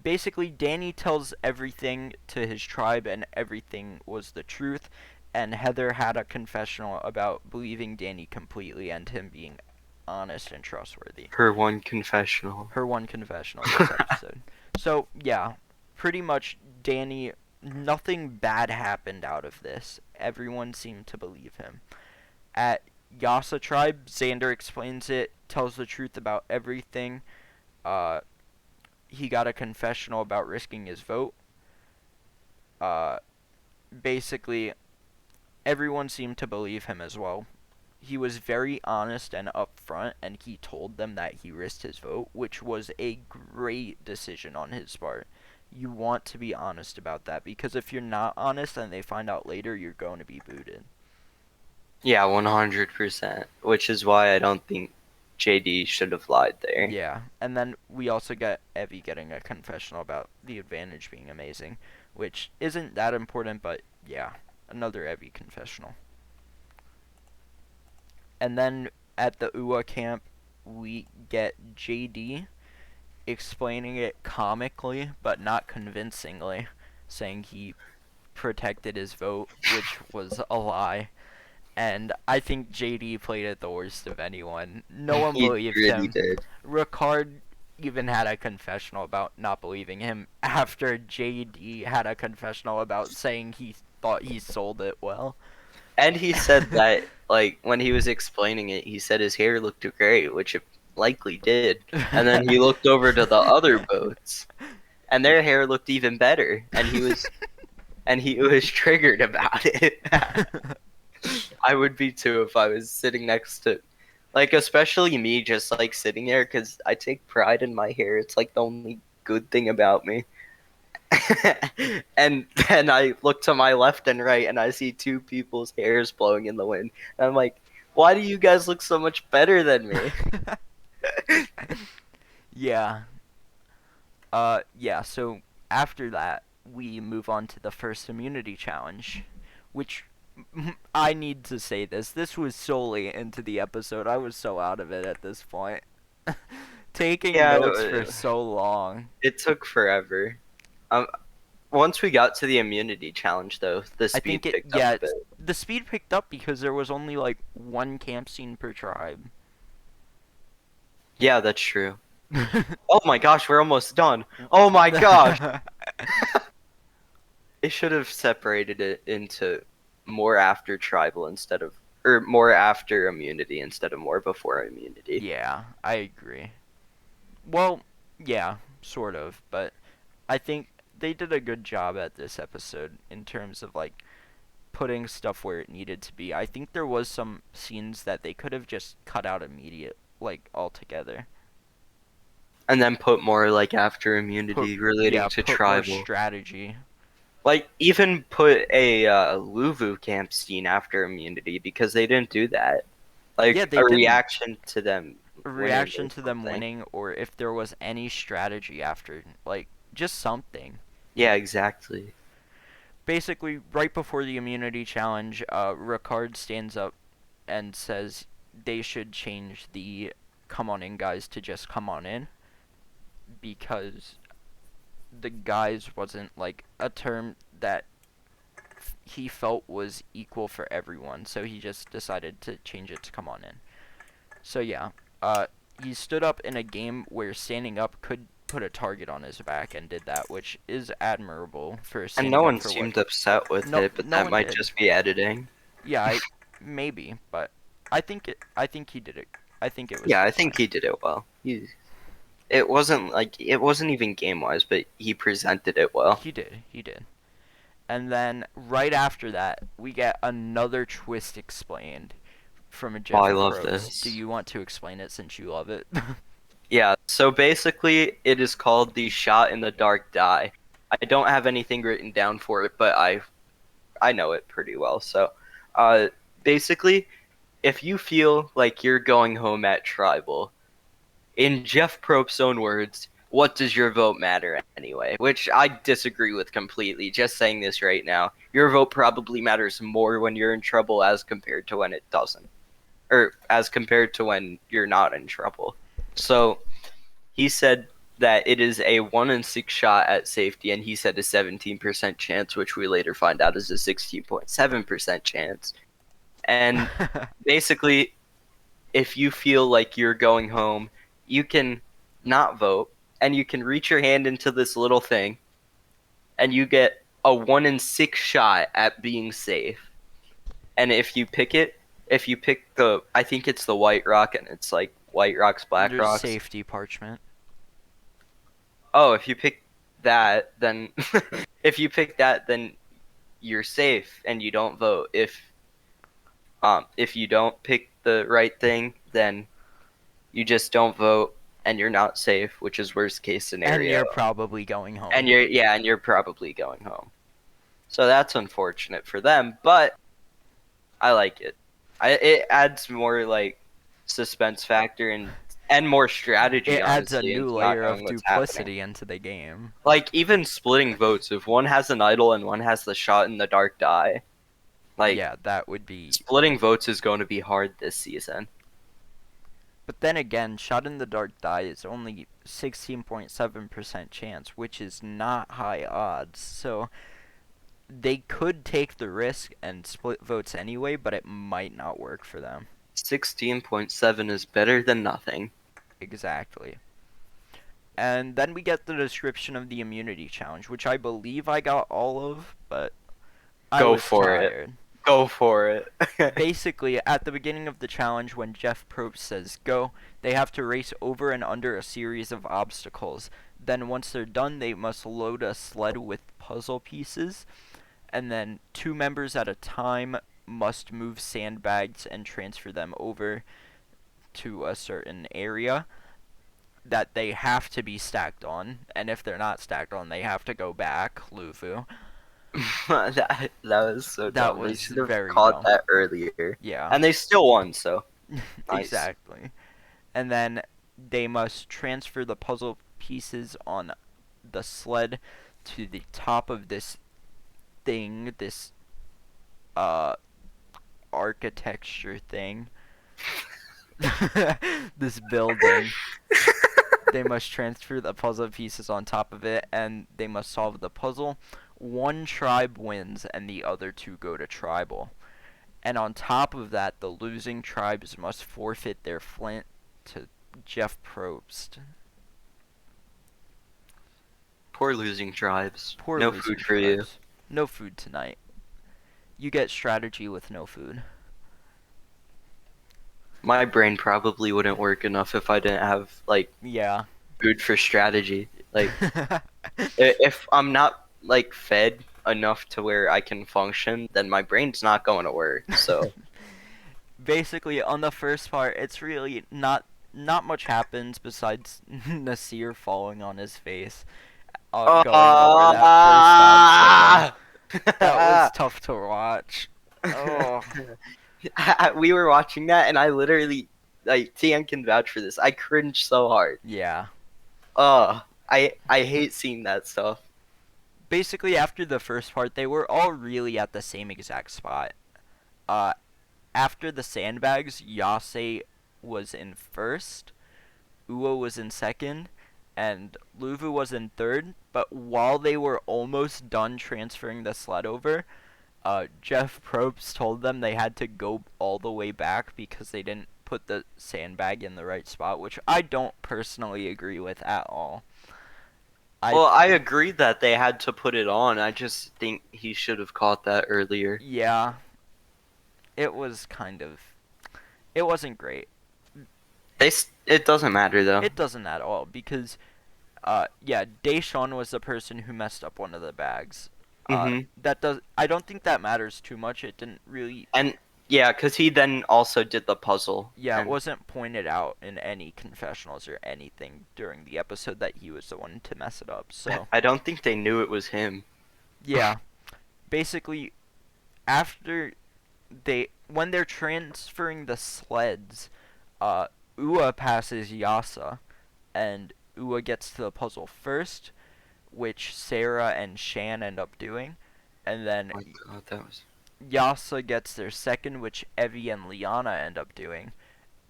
Basically, Danny tells everything to his tribe, and everything was the truth. And Heather had a confessional about believing Danny completely and him being honest and trustworthy. Her one confessional. Her one confessional this episode. So, yeah, pretty much Danny, nothing bad happened out of this. Everyone seemed to believe him. At Yasa Tribe, Zander explains it, tells the truth about everything. He got a confessional about risking his vote. Basically, everyone seemed to believe him as well. He was very honest and upfront, and he told them that he risked his vote, which was a great decision on his part. You want to be honest about that, because if you're not honest and they find out later, you're going to be booted. Yeah, 100%. Which is why I don't think JD should have lied there. Yeah, and then we also get Evie getting a confessional about the advantage being amazing, which isn't that important, but yeah, another Evie confessional. And then at the UA camp, we get JD explaining it comically, but not convincingly, saying he protected his vote, which was a lie. And I think JD played it the worst of anyone. No one He believed really him. did. Ricard even had a confessional about not believing him after JD had a confessional about saying he thought he sold it well. And he said that, like, when he was explaining it, he said his hair looked great, which it likely did. And then he looked over to the other boats, and their hair looked even better. And he was triggered about it. I would be too if I was sitting next to, like, especially me just like sitting there because I take pride in my hair. It's like the only good thing about me. And then I look to my left and right and I see two people's hairs blowing in the wind. And I'm like, why do you guys look so much better than me? Yeah. Yeah, so after that, we move on to the first immunity challenge, which I need to say this. This was solely into the episode. I was so out of it at this point. Taking Yeah, notes for so long. it took forever. Um, Once we got to the immunity challenge, though, the I speed think picked up a bit. the speed picked up because there was only like one camp scene per tribe. Yeah, that's true. Oh my gosh, we're almost done. Oh my gosh. They should have separated it into more after tribal instead of, or more after immunity instead of more before immunity. Yeah, I agree. Well, yeah, sort of, but I think they did a good job at this episode in terms of like putting stuff where it needed to be. I think there was some scenes that they could have just cut out immediate, like altogether. And then put more like after immunity relating to Put more tribal. strategy. Like even put a Luvu camp scene after immunity because they didn't do that. Like Yeah, they a didn't. reaction to them A winning reaction or to them something. winning, or if there was any strategy after, like just something. Yeah, exactly. Basically, right before the immunity challenge, Ricard stands up and says they should change the "come on in, guys" to just "come on in," because the guys wasn't like a term that he felt was equal for everyone, so he just decided to change it to come on in. So yeah, he stood up in a game where standing up could put a target on his back and did that, which is admirable for And no standing up one for what. seemed upset with No, it, but no that one might did. just be editing. Yeah, maybe, but I think he did it. I think it was Yeah, I fine. think he did it well. It wasn't like it wasn't even game wise, but he presented it well. He did. And then right after that, we get another twist explained from a Oh, I Jeff love Probst. Do this. you want to explain it since you love it? Yeah, so basically it is called the shot in the dark die. I don't have anything written down for it, but I know it pretty well. So, uh basically if you feel like you're going home at Tribal, in Jeff Probst's own words, what does your vote matter anyway? Which I disagree with completely. Just saying this right now. Your vote probably matters more when you're in trouble as compared to when it doesn't. Or as compared to when you're not in trouble. So he said that it is a 1 in 6 shot at safety, and he said a 17% chance, which we later find out is a 16.7% chance. And basically, if you feel like you're going home, you can not vote, and you can reach your hand into this little thing, and you get a 1 in 6 shot at being safe. And if you pick I think it's the White Rock, and it's like White Rocks, Black There's Rocks. safety parchment. Oh, if you pick that, then if you pick that, then you're safe and you don't vote. If you don't pick the right thing, then you just don't vote and you're not safe, which is worst case And scenario. you're probably going home. And you're probably going home. So that's unfortunate for them, but I like it. It adds more like suspense factor and more strategy, It adds a honestly, new into not layer of knowing what's happening. duplicity into the game. Like even splitting votes, if one has an idol and one has the shot in the dark die, like Yeah, that would be. splitting votes is going to be hard this season. But then again, shot in the dark die is only 16.7% chance, which is not high odds. So they could take the risk and split votes anyway, but it might not work for them. 16.7 is better than nothing. Exactly. And then we get the description of the immunity challenge, which I believe I got all of, but I Go was for it. tired. Go for it. Basically, at the beginning of the challenge, when Jeff Probst says go, they have to race over and under a series of obstacles. Then once they're done, they must load a sled with puzzle pieces, and then 2 members at a time must move sandbags and transfer them over to a certain area that they have to be stacked on, and if they're not stacked on, they have to go back. Luvu. That was so That dumb. They was should have very caught dumb. that earlier. Yeah. And they still won, so nice. Exactly. And then they must transfer the puzzle pieces on the sled to the top of this thing, this architecture thing. This building. They must transfer the puzzle pieces on top of it, and they must solve the puzzle. One tribe wins, and the other 2 go to tribal. And on top of that, the losing tribes must forfeit their flint to Jeff Probst. Poor losing tribes. Poor No losing food for you. tribes. No food tonight. You get strategy with no food. My brain probably wouldn't work enough if I didn't have like Yeah. food for strategy. Like if I'm not like fed enough to where I can function, then my brain's not going to work. So Basically, on the first part, it's really not much happens besides Nasir falling on his face, going over that first obstacle. That was tough to watch. Oh. We were watching that, and I literally, like, TN can vouch for this. I cringed so hard. Yeah. I hate seeing that stuff. Basically, after the first part, they were all really at the same exact spot. Uh, After the sandbags, Yase was in first, Uo was in second, and Luvu was in third. But while they were almost done transferring the sled over, Jeff Probst told them they had to go all the way back because they didn't put the sandbag in the right spot, which I don't personally agree with at all. I Well, I agree that they had to put it on. I just think he should have caught that earlier. Yeah, it was kind of it wasn't great. It doesn't matter though. It doesn't at all because yeah, Deshawn was the person who messed up one of the bags. Mhm. That does I don't think that matters too much. It didn't really And yeah, cuz he then also did the puzzle. yeah, it And wasn't pointed out in any confessionals or anything during the episode that he was the one to mess it up. So, I don't think they knew it was him. yeah, basically after when they're transferring the sleds, uh Ua passes Yasa and Ua gets to the puzzle first, which Sarah and Shan end up doing, and then Oh my god, that was Yasa gets their second, which Evie and Lyanna end up doing,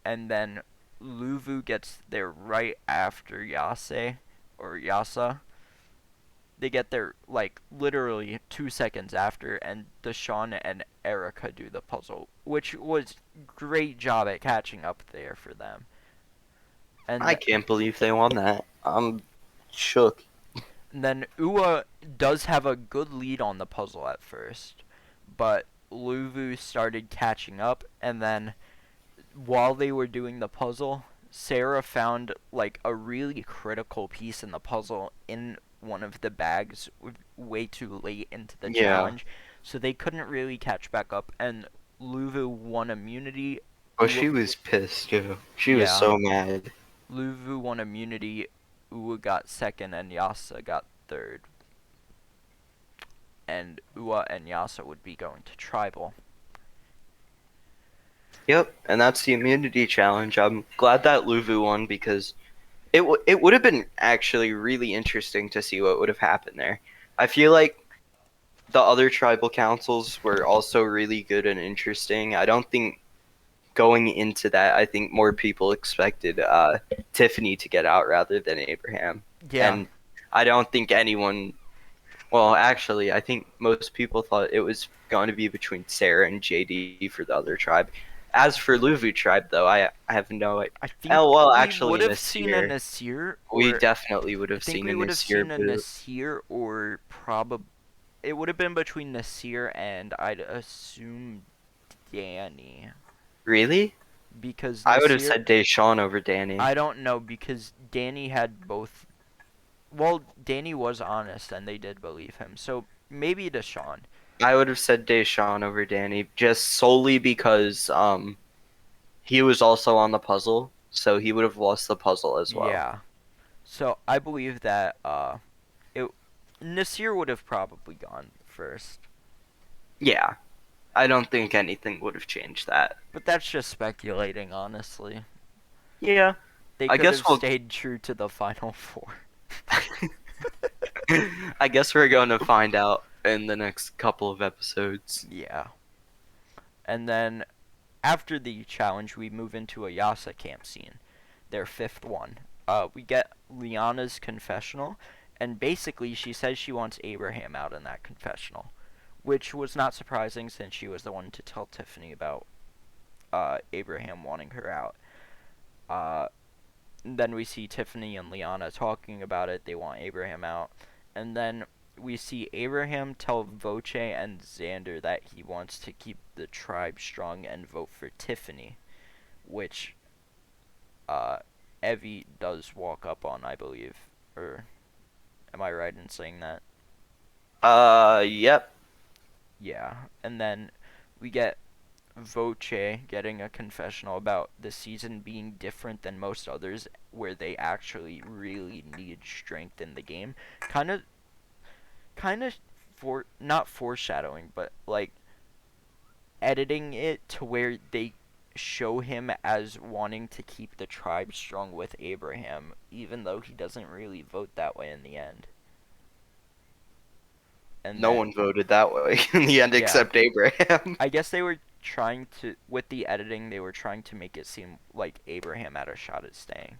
and then Luvu gets there right after Yasa. They get there like literally 2 seconds after, and Deshawn and Erica do the puzzle, which was great job at catching up there for them. I And can't believe they won that. I'm shook. then Ua does have a good lead on the puzzle at first, but Luvu started catching up, and then while they were doing the puzzle, Sarah found like a really critical piece in the puzzle in one of the bags way too late into the Yeah. challenge, so they couldn't really catch back up, and Luvu won immunity. Oh, Ua, she was pissed too. She was yeah, so mad. Luvu won immunity. Ua got second, and Yasa got third. And Ua and Yasa would be going to Tribal. Yep, and that's the immunity challenge. I'm glad that Luvu won because it would have been actually really interesting to see what would have happened there. I feel like the other tribal councils were also really good and interesting. I don't think going into that, I think more people expected Tiffany to get out rather than Abraham. Yeah, And I don't think anyone, well, actually, I think most people thought it was going to be between Sarah and JD for the other tribe. As for Luvu tribe, though, I have no. I think Oh well, we actually, would have seen a Nasir. Nasir, We or definitely would I have think seen we a would have Nasir seen a boot. Nasir, or probably it would have been between Nasir and I'd assume Danny, Really? because I would have Nasir, said Deshawn over Danny. I don't know, because Danny had both. Well, Danny was honest, and they did believe him, so maybe Deshawn. I would have said Deshawn over Danny, just solely because he was also on the puzzle, so he would have lost the puzzle as well. Yeah. So I believe that it Nasir would have probably gone first. Yeah, I don't think anything would have changed that. But that's just speculating, honestly. Yeah, They I could guess have we'll. stayed true to the final four. I guess we're going to find out in the next couple of episodes. Yeah. And then after the challenge, we move into a Yasa camp scene, their fifth one. We get Lyanna's confessional, and basically she says she wants Abraham out in that confessional, which was not surprising since she was the one to tell Tiffany about Abraham wanting her out. Uh, then we see Tiffany and Lyanna talking about it. They want Abraham out. And then we see Abraham tell Voce and Zander that he wants to keep the tribe strong and vote for Tiffany, which Evie does walk up on, I believe. Or am I right in saying that? Yep. Yeah. And then we get Voce getting a confessional about the season being different than most others, where they actually really need strength in the game. Kind of for not foreshadowing, but like editing it to where they show him as wanting to keep the tribe strong with Abraham, even though he doesn't really vote that way in the end. And No then, one voted that way in the end yeah, except Abraham. I guess they were trying to, with the editing, they were trying to make it seem like Abraham had a shot at staying.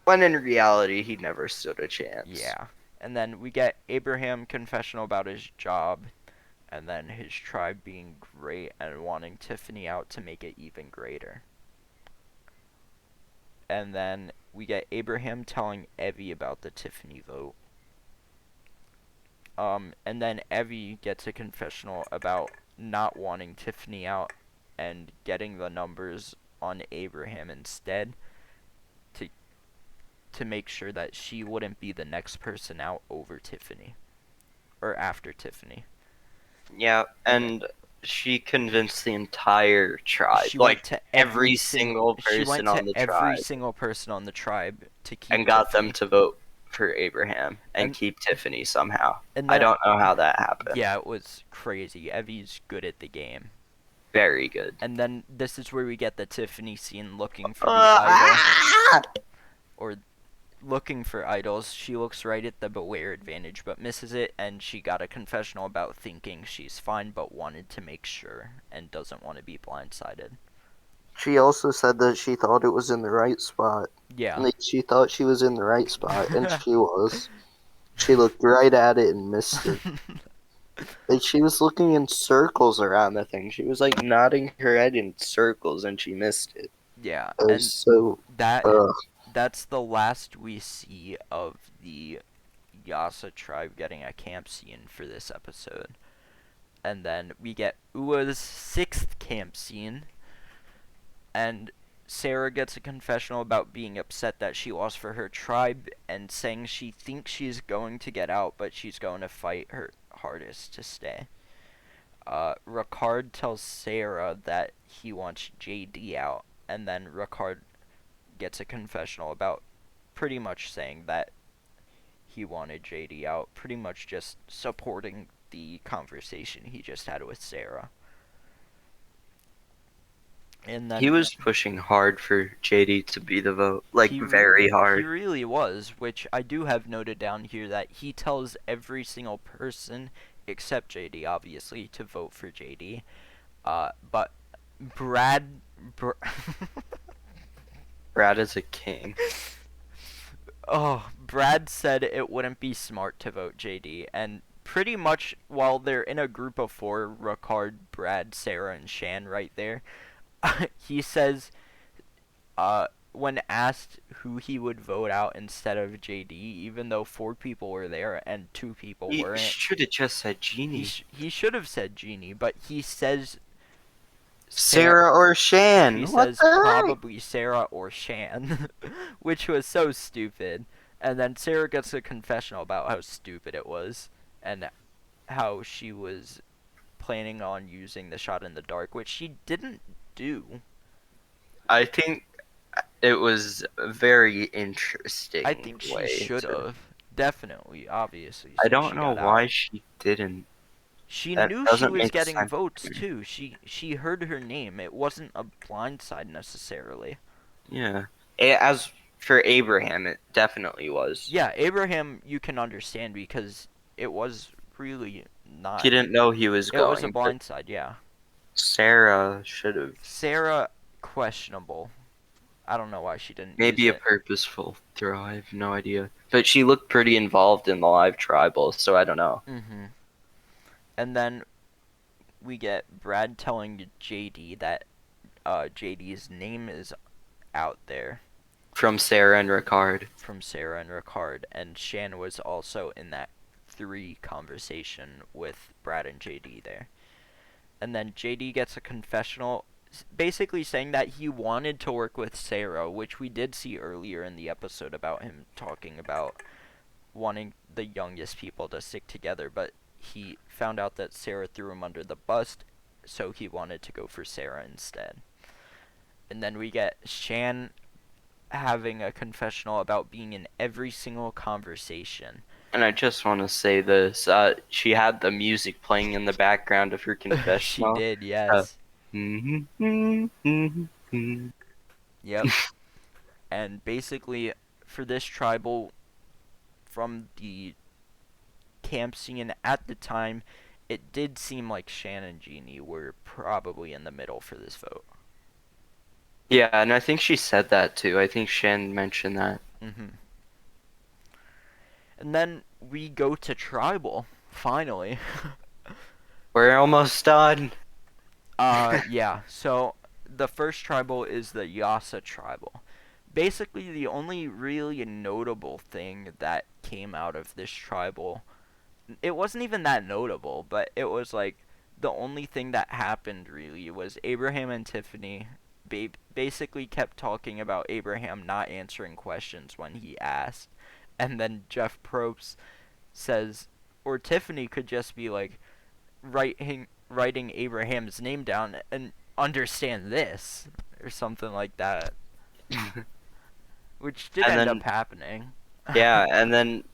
When in reality, he never stood a chance. Yeah. And then we get Abraham confessional about his job, and then his tribe being great and wanting Tiffany out to make it even greater. And then we get Abraham telling Evie about the Tiffany vote. And then Evie gets a confessional about not wanting Tiffany out and getting the numbers on Abraham instead to to make sure that she wouldn't be the next person out over Tiffany or after Tiffany. Yeah, and she convinced the entire tribe, She went like to every single person on the every tribe, single person on the tribe to keep and got them Tiffany. to vote for Abraham and And keep Tiffany somehow. and I then don't know how that happened. yeah, it was crazy. Evie's good at the game. Very good. And then this is where we get the Tiffany scene looking for the idol Ah! or looking for idols. She looks right at the beware advantage but misses it, and she got a confessional about thinking she's fine but wanted to make sure and doesn't want to be blindsided. She also said that she thought it was in the right spot. Yeah. Like, she thought she was in the right spot, and she was. She looked right at it and missed it. Like, she was looking in circles around the thing. She was, like, nodding her head in circles, and she missed it. Yeah, It was and so... that Ugh. that's the last we see of the Yasa tribe getting a camp scene for this episode. And then we get Ua's 6th camp scene, and Sarah gets a confessional about being upset that she lost for her tribe and saying she thinks she's going to get out, but she's going to fight her hardest to stay. Ricard tells Sarah that he wants JD out, and then Ricard gets a confessional about pretty much saying that he wanted JD out, pretty much just supporting the conversation he just had with Sarah. And then He was pushing hard for JD to be the vote, like very He hard. really was, which I do have noted down here that he tells every single person except JD, obviously, to vote for JD. But Brad, Brad is a king. Brad said it wouldn't be smart to vote JD, and pretty much while they're in a group of 4, Ricard, Brad, Sarah, and Shan right there, he says, when asked who he would vote out instead of JD, even though 4 people were there and 2 people He weren't, should have just said Genie. he should have said Genie, but he says Sarah or Shan. He What says the heck? probably Sarah or Shan, which was so stupid. And then Sarah gets a confessional about how stupid it was and how she was planning on using the shot in the dark, which she didn't do. I think it was a very interesting. I think she should have. Definitely, obviously. I Since don't she know got why out. she didn't. She That knew she doesn't was make getting sense votes to me. too. She heard her name. It wasn't a blindside necessarily. Yeah. As for Abraham, it definitely was. Yeah, Abraham you can understand because it was really not. He didn't know he was It going. was a but blindside, yeah. Sarah should have. Sarah, questionable. I don't know why she didn't Maybe use a it. purposeful throw. I have no idea. But she looked pretty involved in the live tribal, so I don't know. Mm-hmm. And then we get Brad telling JD that JD's name is out there From Sarah and Ricard. from Sarah and Ricard, and Shan was also in that 3 conversation with Brad and JD there. And then JD gets a confessional basically saying that he wanted to work with Sarah, which we did see earlier in the episode about him talking about wanting the youngest people to stick together, but he found out that Sarah threw him under the bus, so he wanted to go for Sarah instead. And then we get Shan having a confessional about being in every single conversation. And I just want to say this. She had the music playing in the background of her She confessional. did, yes. Mm-hmm. Yep. And basically, for this tribal, from the camp scene at the time, it did seem like Shan and Jeannie were probably in the middle for this vote. Yeah, and I think she said that too. I think Shan mentioned that. Mhm. And then we go to Tribal, finally. We're almost done. Yeah, so the first Tribal is the Yasa Tribal. Basically, the only really notable thing that came out of this Tribal, it wasn't even that notable, but it was like the only thing that happened really was Abraham and Tiffany basically kept talking about Abraham not answering questions when he asked. And then Jeff Probst says, or Tiffany could just be like writing Abraham's name down and understand this or something like that, which did And end then up happening. yeah, and then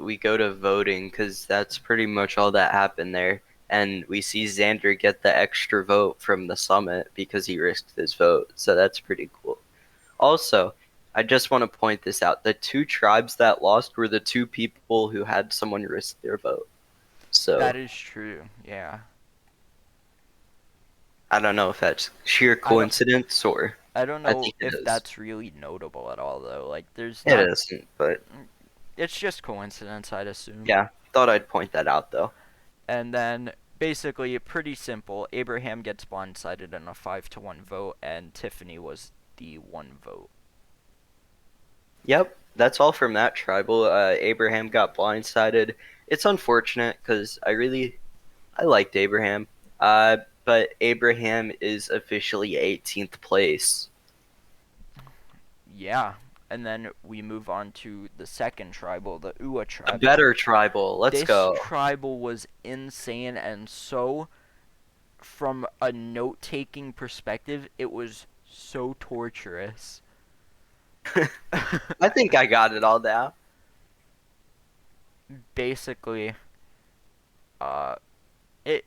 we go to voting because that's pretty much all that happened there. And we see Zander get the extra vote from the summit because he risked his vote. So that's pretty cool. Also, I just want to point this out. The two tribes that lost were the two people who had someone risk their vote. That So is true. Yeah. I don't know if that's sheer I don't coincidence or I don't I know think it if is. that's really notable at all though. Like there's It not isn't, but it's just coincidence, I'd assume. yeah, thought I'd point that out though. And then basically pretty simple. Abraham gets blindsided in a 5-1 vote and Tiffany was the one vote. Yep, that's all from that tribal. Abraham got blindsided. It's unfortunate because I liked Abraham. But Abraham is officially 18th place. Yeah. And then we move on to the second tribal, the Ua A tribal. better tribal. Let's This go. tribal was insane, and so from a note-taking perspective, it was so torturous. I think I got it all down. Basically, uh, it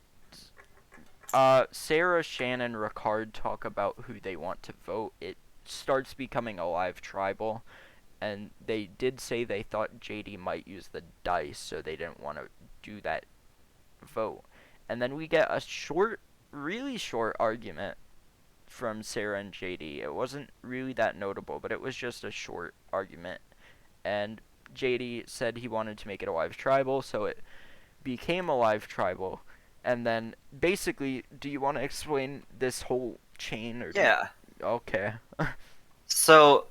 Sarah, Shannon, Ricard talk about who they want to vote. It starts becoming a live tribal, and they did say they thought JD might use the dice, so they didn't want to do that vote. And then we get a short, really short argument from Sarah and JD. It wasn't really that notable, but it was just a short argument. And JD said he wanted to make it a live tribal, so it became a live tribal. And then basically, do you want to explain this whole chain or Yeah. okay. So,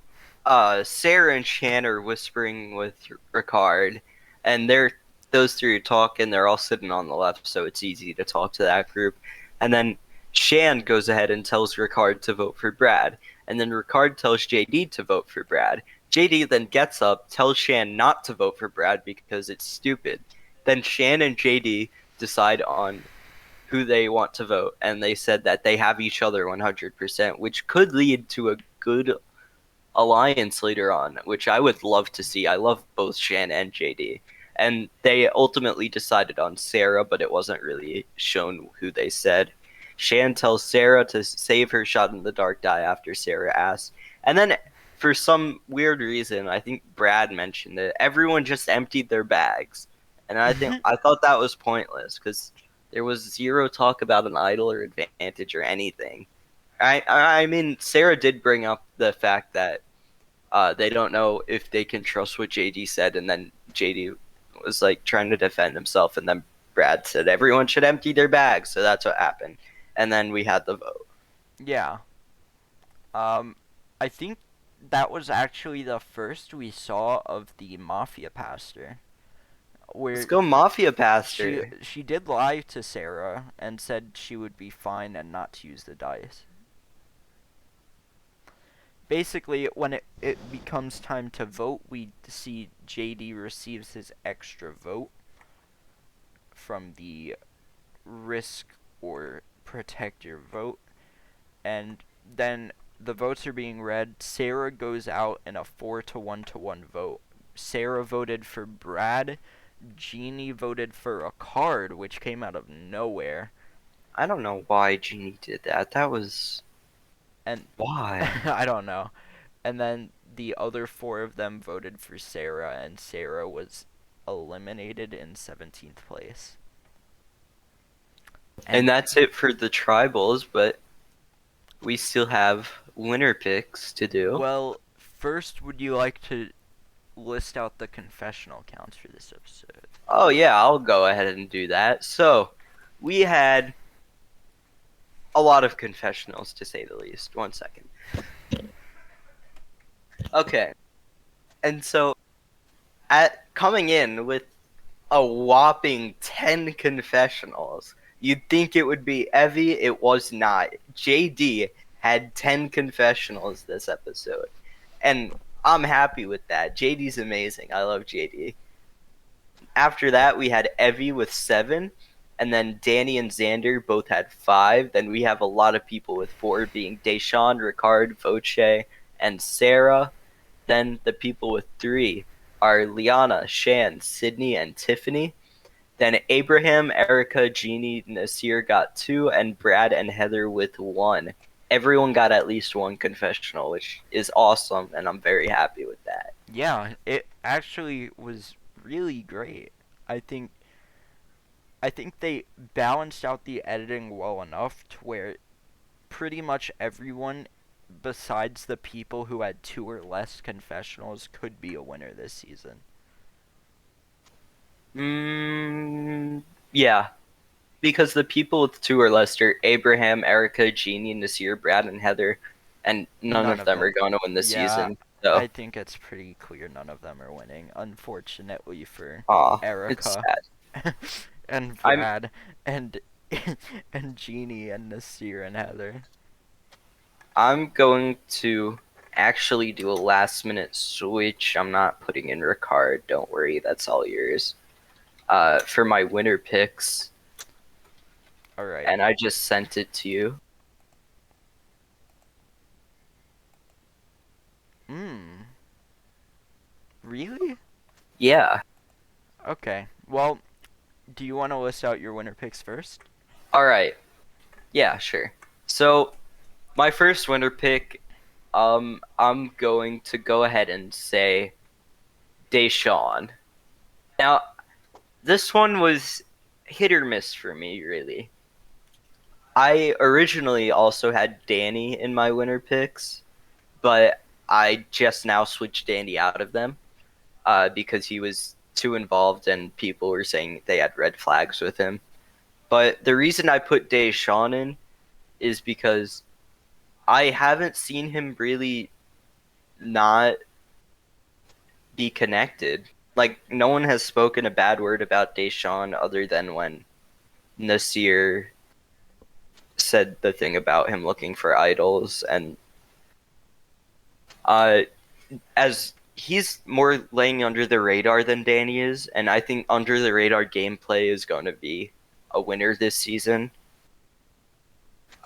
Sarah and Shan are whispering with Ricard, and those three are talking. They're all sitting on the left, so it's easy to talk to that group. And then Shan goes ahead and tells Ricard to vote for Brad, and then Ricard tells JD to vote for Brad. JD then gets up, tells Shan not to vote for Brad because it's stupid. Then Shan and JD decide on who they want to vote, and they said that they have each other 100%, which could lead to a good alliance later on, which I would love to see. I love both Shan and JD. And they ultimately decided on Sarah, but it wasn't really shown who they said. Shan tells Sarah to save her shot in the dark die after Sarah asks. And then, for some weird reason, I think Brad mentioned it, everyone just emptied their bags. And I thought that was pointless because there was zero talk about an idol or advantage or anything. I mean, Sarah did bring up the fact that they don't know if they can trust what JD said, and then JD was like trying to defend himself, and then Brad said everyone should empty their bags, so that's what happened, and then we had the vote. Yeah. I think that was actually the first we saw of the mafia pastor, Let's where go, Mafia she Pastor. she did lie to Sarah and said she would be fine and not to use the dice. Basically, when it becomes time to vote, we see JD receives his extra vote from the risk or protect your vote, and then the votes are being read. Sarah goes out in a 4-1 vote. Sarah voted for Brad. Jeannie voted for a card, which came out of nowhere. I don't know why Jeannie did that. That was And why. I don't know. And then the other four of them voted for Sarah, and Sarah was eliminated in 17th place. And that's it for the tribals, but we still have winner picks to do. Well, first, would you like to list out the confessional counts for this episode? Oh yeah, I'll go ahead and do that. So, we had a lot of confessionals, to say the least. 1 second. Okay, and so at coming in with a whopping 10 confessionals, you'd think it would be Evie. It was not. JD had 10 confessionals this episode, and I'm happy with that. JD's amazing. I love JD. After that, we had Evie with 7, and then Danny and Zander both had 5. Then we have a lot of people with 4, being Deshawn, Ricard, Voce, and Sarah. Then the people with 3 are Lyanna, Shan, Sydney, and Tiffany. Then Abraham, Erica, Jeannie, Nasir got 2, and Brad and Heather with 1. Everyone got at least 1 confessional, which is awesome, and I'm very happy with that. Yeah, it actually was really great. I think they balanced out the editing well enough to where pretty much everyone besides the people who had 2 or less confessionals could be a winner this season. Yeah. Because the people with 2 or less are Abraham, Erica, Jeannie, Nasir, Brad, and Heather, and none of them are going to win this season. So. I think it's pretty clear none of them are winning, unfortunately for It's Erica sad. and Brad and Jeannie and Nasir and Heather. I'm going to actually do a last minute switch. I'm not putting in Ricard. Don't worry, that's all yours. For my winner picks. All right. And I just sent it to you. Really? Yeah. Okay. Well, do you want to list out your winner picks first? All right. Yeah, sure. So, my first winner pick, I'm going to go ahead and say Deshawn. Now, this one was hit or miss for me, really. I originally also had Danny in my winner picks, but I just now switched Danny out of them because he was too involved and people were saying they had red flags with him. But the reason I put Deshawn in is because I haven't seen him really not be connected. Like, no one has spoken a bad word about Deshawn other than when Nasir said the thing about him looking for idols, and as he's more laying under the radar than Danny is, and I think under the radar gameplay is going to be a winner this season.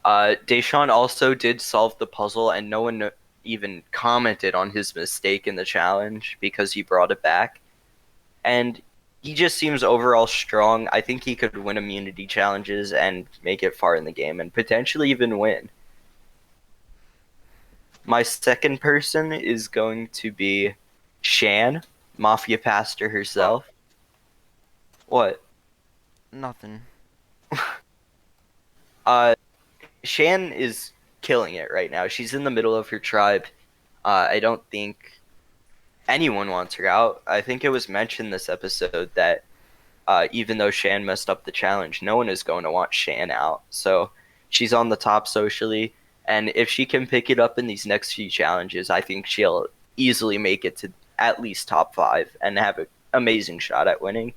Deshawn also did solve the puzzle, and no one even commented on his mistake in the challenge because he brought it back. And he just seems overall strong. I think he could win immunity challenges and make it far in the game and potentially even win. My second person is going to be Shan, Mafia Pastor herself. What? Nothing. Shan is killing it right now. She's in the middle of her tribe. I don't think anyone wants her out. I think it was mentioned this episode that even though Shan messed up the challenge, no one is going to want Shan out. So she's on the top socially, and if she can pick it up in these next few challenges, I think she'll easily make it to at least top 5 and have an amazing shot at winning.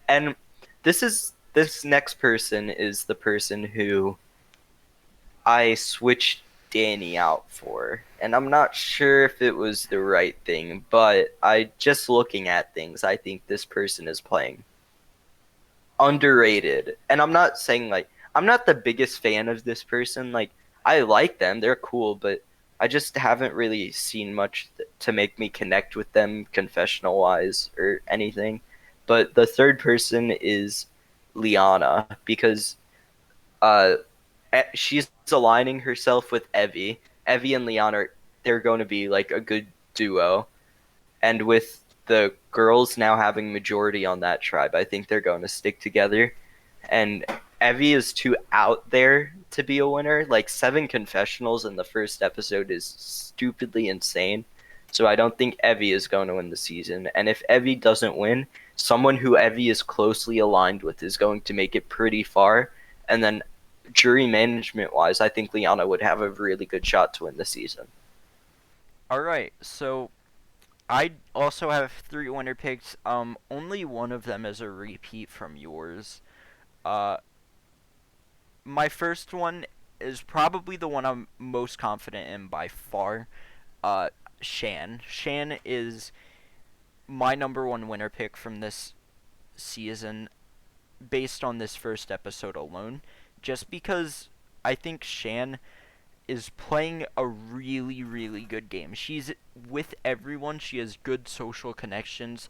And this next person is the person who I switched Danny out for, and I'm not sure if it was the right thing, but just looking at things, I think this person is playing underrated. And I'm not saying, like, I'm not the biggest fan of this person. Like, I like them, they're cool, but I just haven't really seen much to make me connect with them confessional wise or anything. But the third person is Lyanna, because she's aligning herself with Evie. Evie and Lyanna, they're going to be like a good duo. And with the girls now having majority on that tribe, I think they're going to stick together. And Evie is too out there to be a winner. Like 7 confessionals in the first episode is stupidly insane. So I don't think Evie is going to win the season. And if Evie doesn't win, someone who Evie is closely aligned with is going to make it pretty far. And then jury management wise, I think Lyanna would have a really good shot to win the season. Alright, so I also have 3 winner picks. Only one of them is a repeat from yours. Uh, my first one is probably the one I'm most confident in by far. Uh, Shan. Shan is my number 1 winner pick from this season based on this first episode alone. Just because I think Shan is playing a really, really good game. She's with everyone. She has good social connections.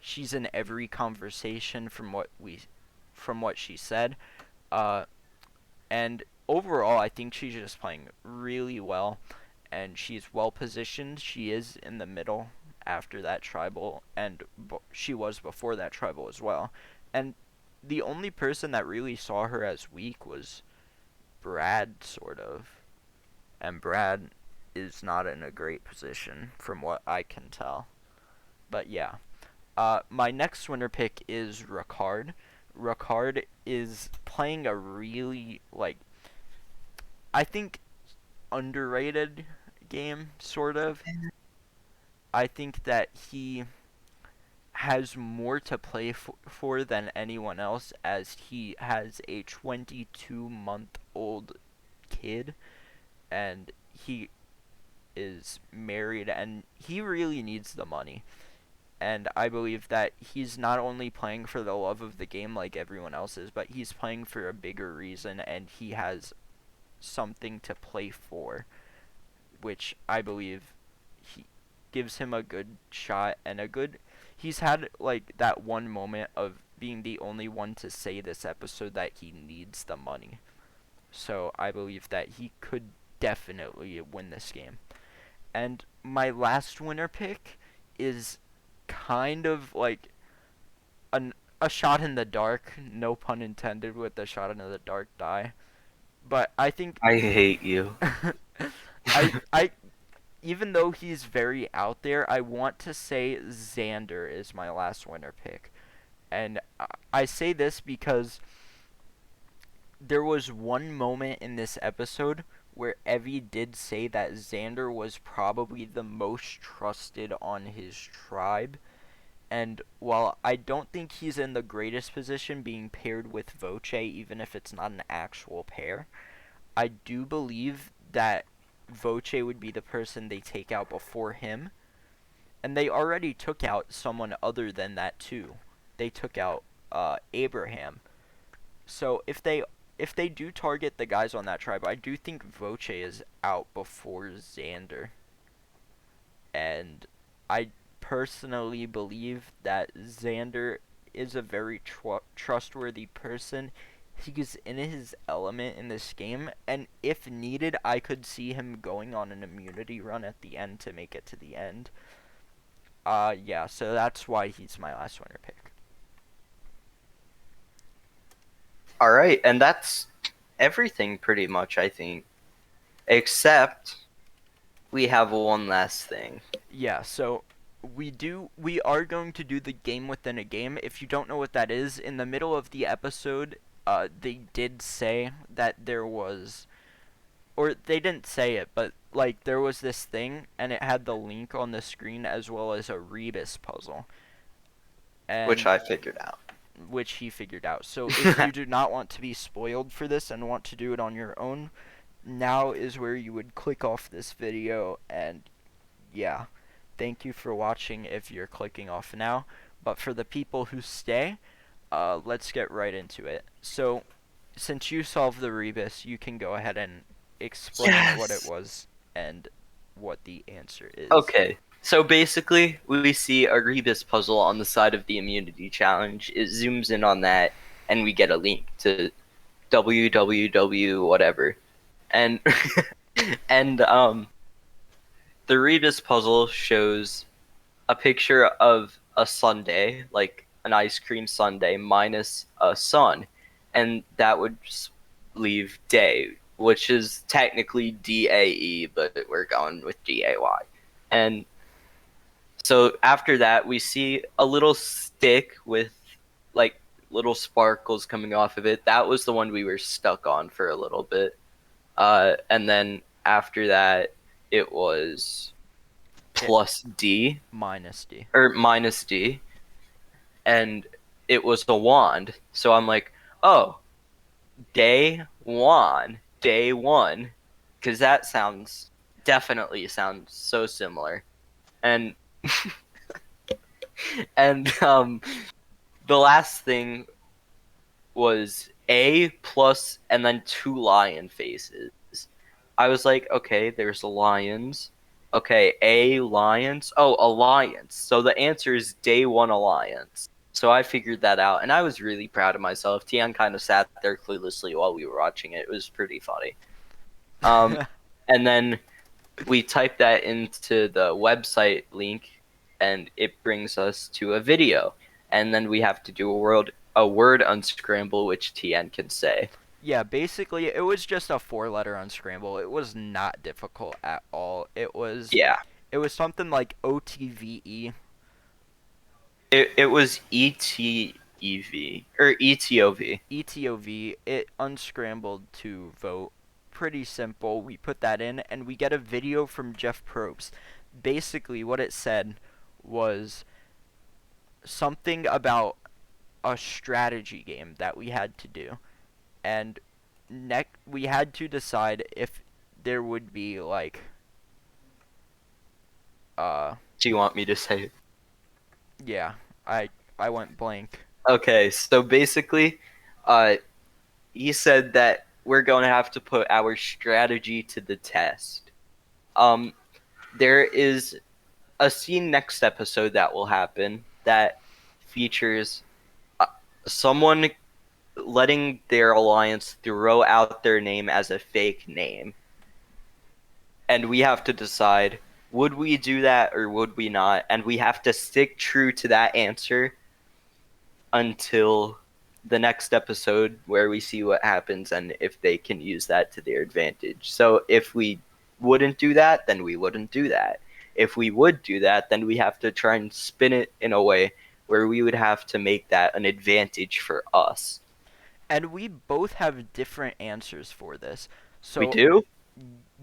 She's in every conversation from what she said. Uh, and overall, I think she's just playing really well, and she's well positioned. She is in the middle after that tribal, and she was before that tribal as well. And the only person that really saw her as weak was Brad, sort of. And Brad is not in a great position from what I can tell. But yeah. My next winner pick is Ricard. Ricard is playing a really, I think, underrated game, sort of. I think that he has more to play for than anyone else, as he has a 22-month-old kid, and he is married, and he really needs the money. And I believe that he's not only playing for the love of the game like everyone else is, but he's playing for a bigger reason, and he has something to play for, which I believe he gives him a good shot and a good. He's had that one moment of being the only one to say this episode that he needs the money. So I believe that he could definitely win this game. And my last winner pick is kind of like a shot in the dark, no pun intended with the shot in the dark die. But I think I hate you. I even though he's very out there, I want to say Zander is my last winner pick. And I say this because there was one moment in this episode where Evie did say that Zander was probably the most trusted on his tribe. And while I don't think he's in the greatest position being paired with Voce, even if it's not an actual pair, I do believe that Voce would be the person they take out before him. And they already took out someone other than that too. They took out Abraham. So if they do target the guys on that tribe, I do think Voce is out before Zander. And I personally believe that Zander is a very trustworthy person. He's in his element in this game, and if needed, I could see him going on an immunity run at the end to make it to the end. Yeah, so that's why he's my last winner pick. All right, and that's everything pretty much, I think. Except we have one last thing. Yeah, so we are going to do the game within a game. If you don't know what that is, in the middle of the episode, they did say that there was, or they didn't say it, but there was this thing, and it had the link on the screen as well as a Rebus puzzle, and Which I figured out. which he figured out. So if you do not want to be spoiled for this and want to do it on your own, now is where you would click off this video. And yeah, thank you for watching if you're clicking off now. But for the people who stay, let's get right into it. So since you solved the Rebus, you can go ahead and explain what it was and what the answer is. Okay, so basically, we see a Rebus puzzle on the side of the immunity challenge. It zooms in on that, and we get a link to www whatever. And and the Rebus puzzle shows a picture of a sundae, like an ice cream sundae, minus a sun, and that would leave day, which is technically DAE, but we're going with DAY. And So after that, we see a little stick with like little sparkles coming off of it. That was the one we were stuck on for a little bit. And then after that, it was plus D Minus D. or minus D, and it was a wand. So I'm like, oh, day one, because that definitely sounds so similar. And and the last thing was A plus and then two lion faces. I was like, okay, there's lions. Okay, A lions. Oh, alliance. So the answer is day one alliance. So I figured that out, and I was really proud of myself. Tian kind of sat there cluelessly while we were watching it. It was pretty funny. Um, and then we type that into the website link, and it brings us to a video. And then we have to do a word unscramble, which Tien can say. Yeah, basically, it was just a four-letter unscramble. It was not difficult at all. Yeah, It was something like OTVE. it was ETEV or ETOV. ETOV. It unscrambled to vote. Pretty simple. We put that in, and we get a video from Jeff Probst. Basically, what it said was something about a strategy game that we had to do. And we had to decide if there would be like Do you want me to say it? yeah, I went blank. Okay, so basically, uh, he said that we're going to have to put our strategy to the test. Um, there is a scene next episode that will happen that features someone letting their alliance throw out their name as a fake name. And we have to decide, would we do that or would we not? And we have to stick true to that answer until the next episode where we see what happens and if they can use that to their advantage. So if we wouldn't do that, then we wouldn't do that. If we would do that, then we have to try and spin it in a way where we would have to make that an advantage for us. And we both have different answers for this. We So do?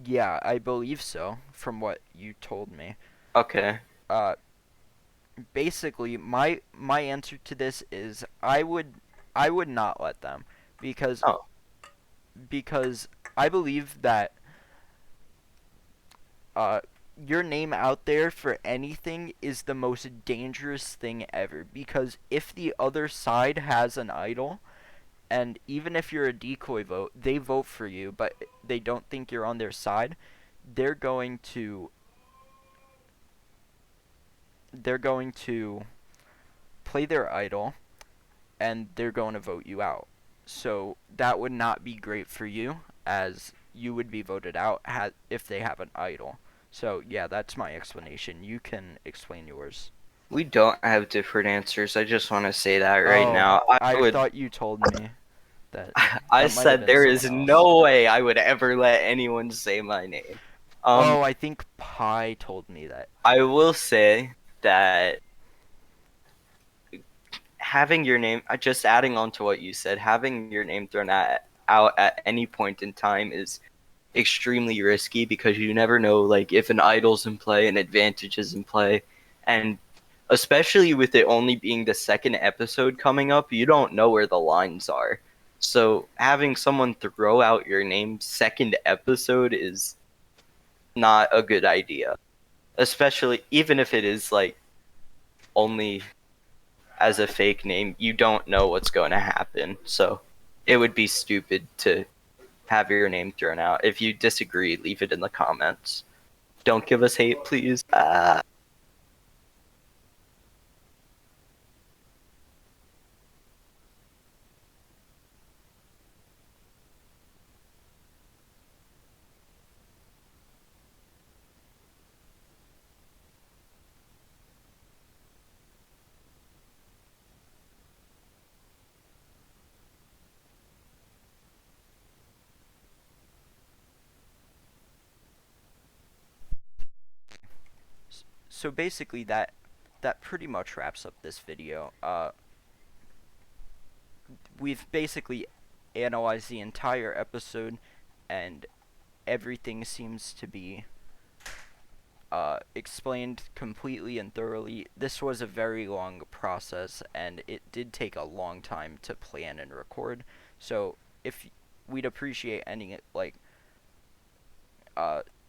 yeah, I believe so from what you told me. Okay. Uh Basically my answer to this is I would not let them because Oh. because I believe that uh, your name out there for anything is the most dangerous thing ever. Because if the other side has an idol, and even if you're a decoy vote, they vote for you, but they don't think you're on their side, they're going to they're going to play their idol, and they're going to vote you out. So that would not be great for you, as you would be voted out if they have an idol. So yeah, that's my explanation. You can explain yours. We don't have different answers. I just want to say that right Oh, now. I thought you told me that I that might have said been there someone is else. no way I would ever let anyone say my name. Oh, I think Pi told me that. I will say that having your name, just adding on to what you said, having your name out at any point in time is extremely risky because you never know, like, if an idol's in play, an advantage is in play, and especially with it only being the second episode coming up, you don't know where the lines are. So having someone throw out your name second episode is not a good idea. Especially even if it is like only as a fake name, you don't know what's going to happen. So it would be stupid to have your name thrown out. If you disagree, leave it in the comments. Don't give us hate, please. so basically that pretty much wraps up this video. We've basically analyzed the entire episode, and everything seems to be explained completely and thoroughly. This was a very long process, and it did take a long time to plan and record. So if we'd appreciate any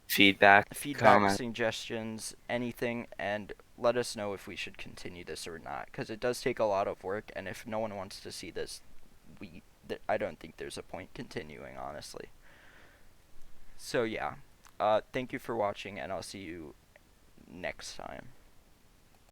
Feedback, feedback, comment. suggestions, anything, and let us know if we should continue this or not, because it does take a lot of work, and if no one wants to see this, I don't think there's a point continuing, honestly. So yeah, thank you for watching, and I'll see you next time.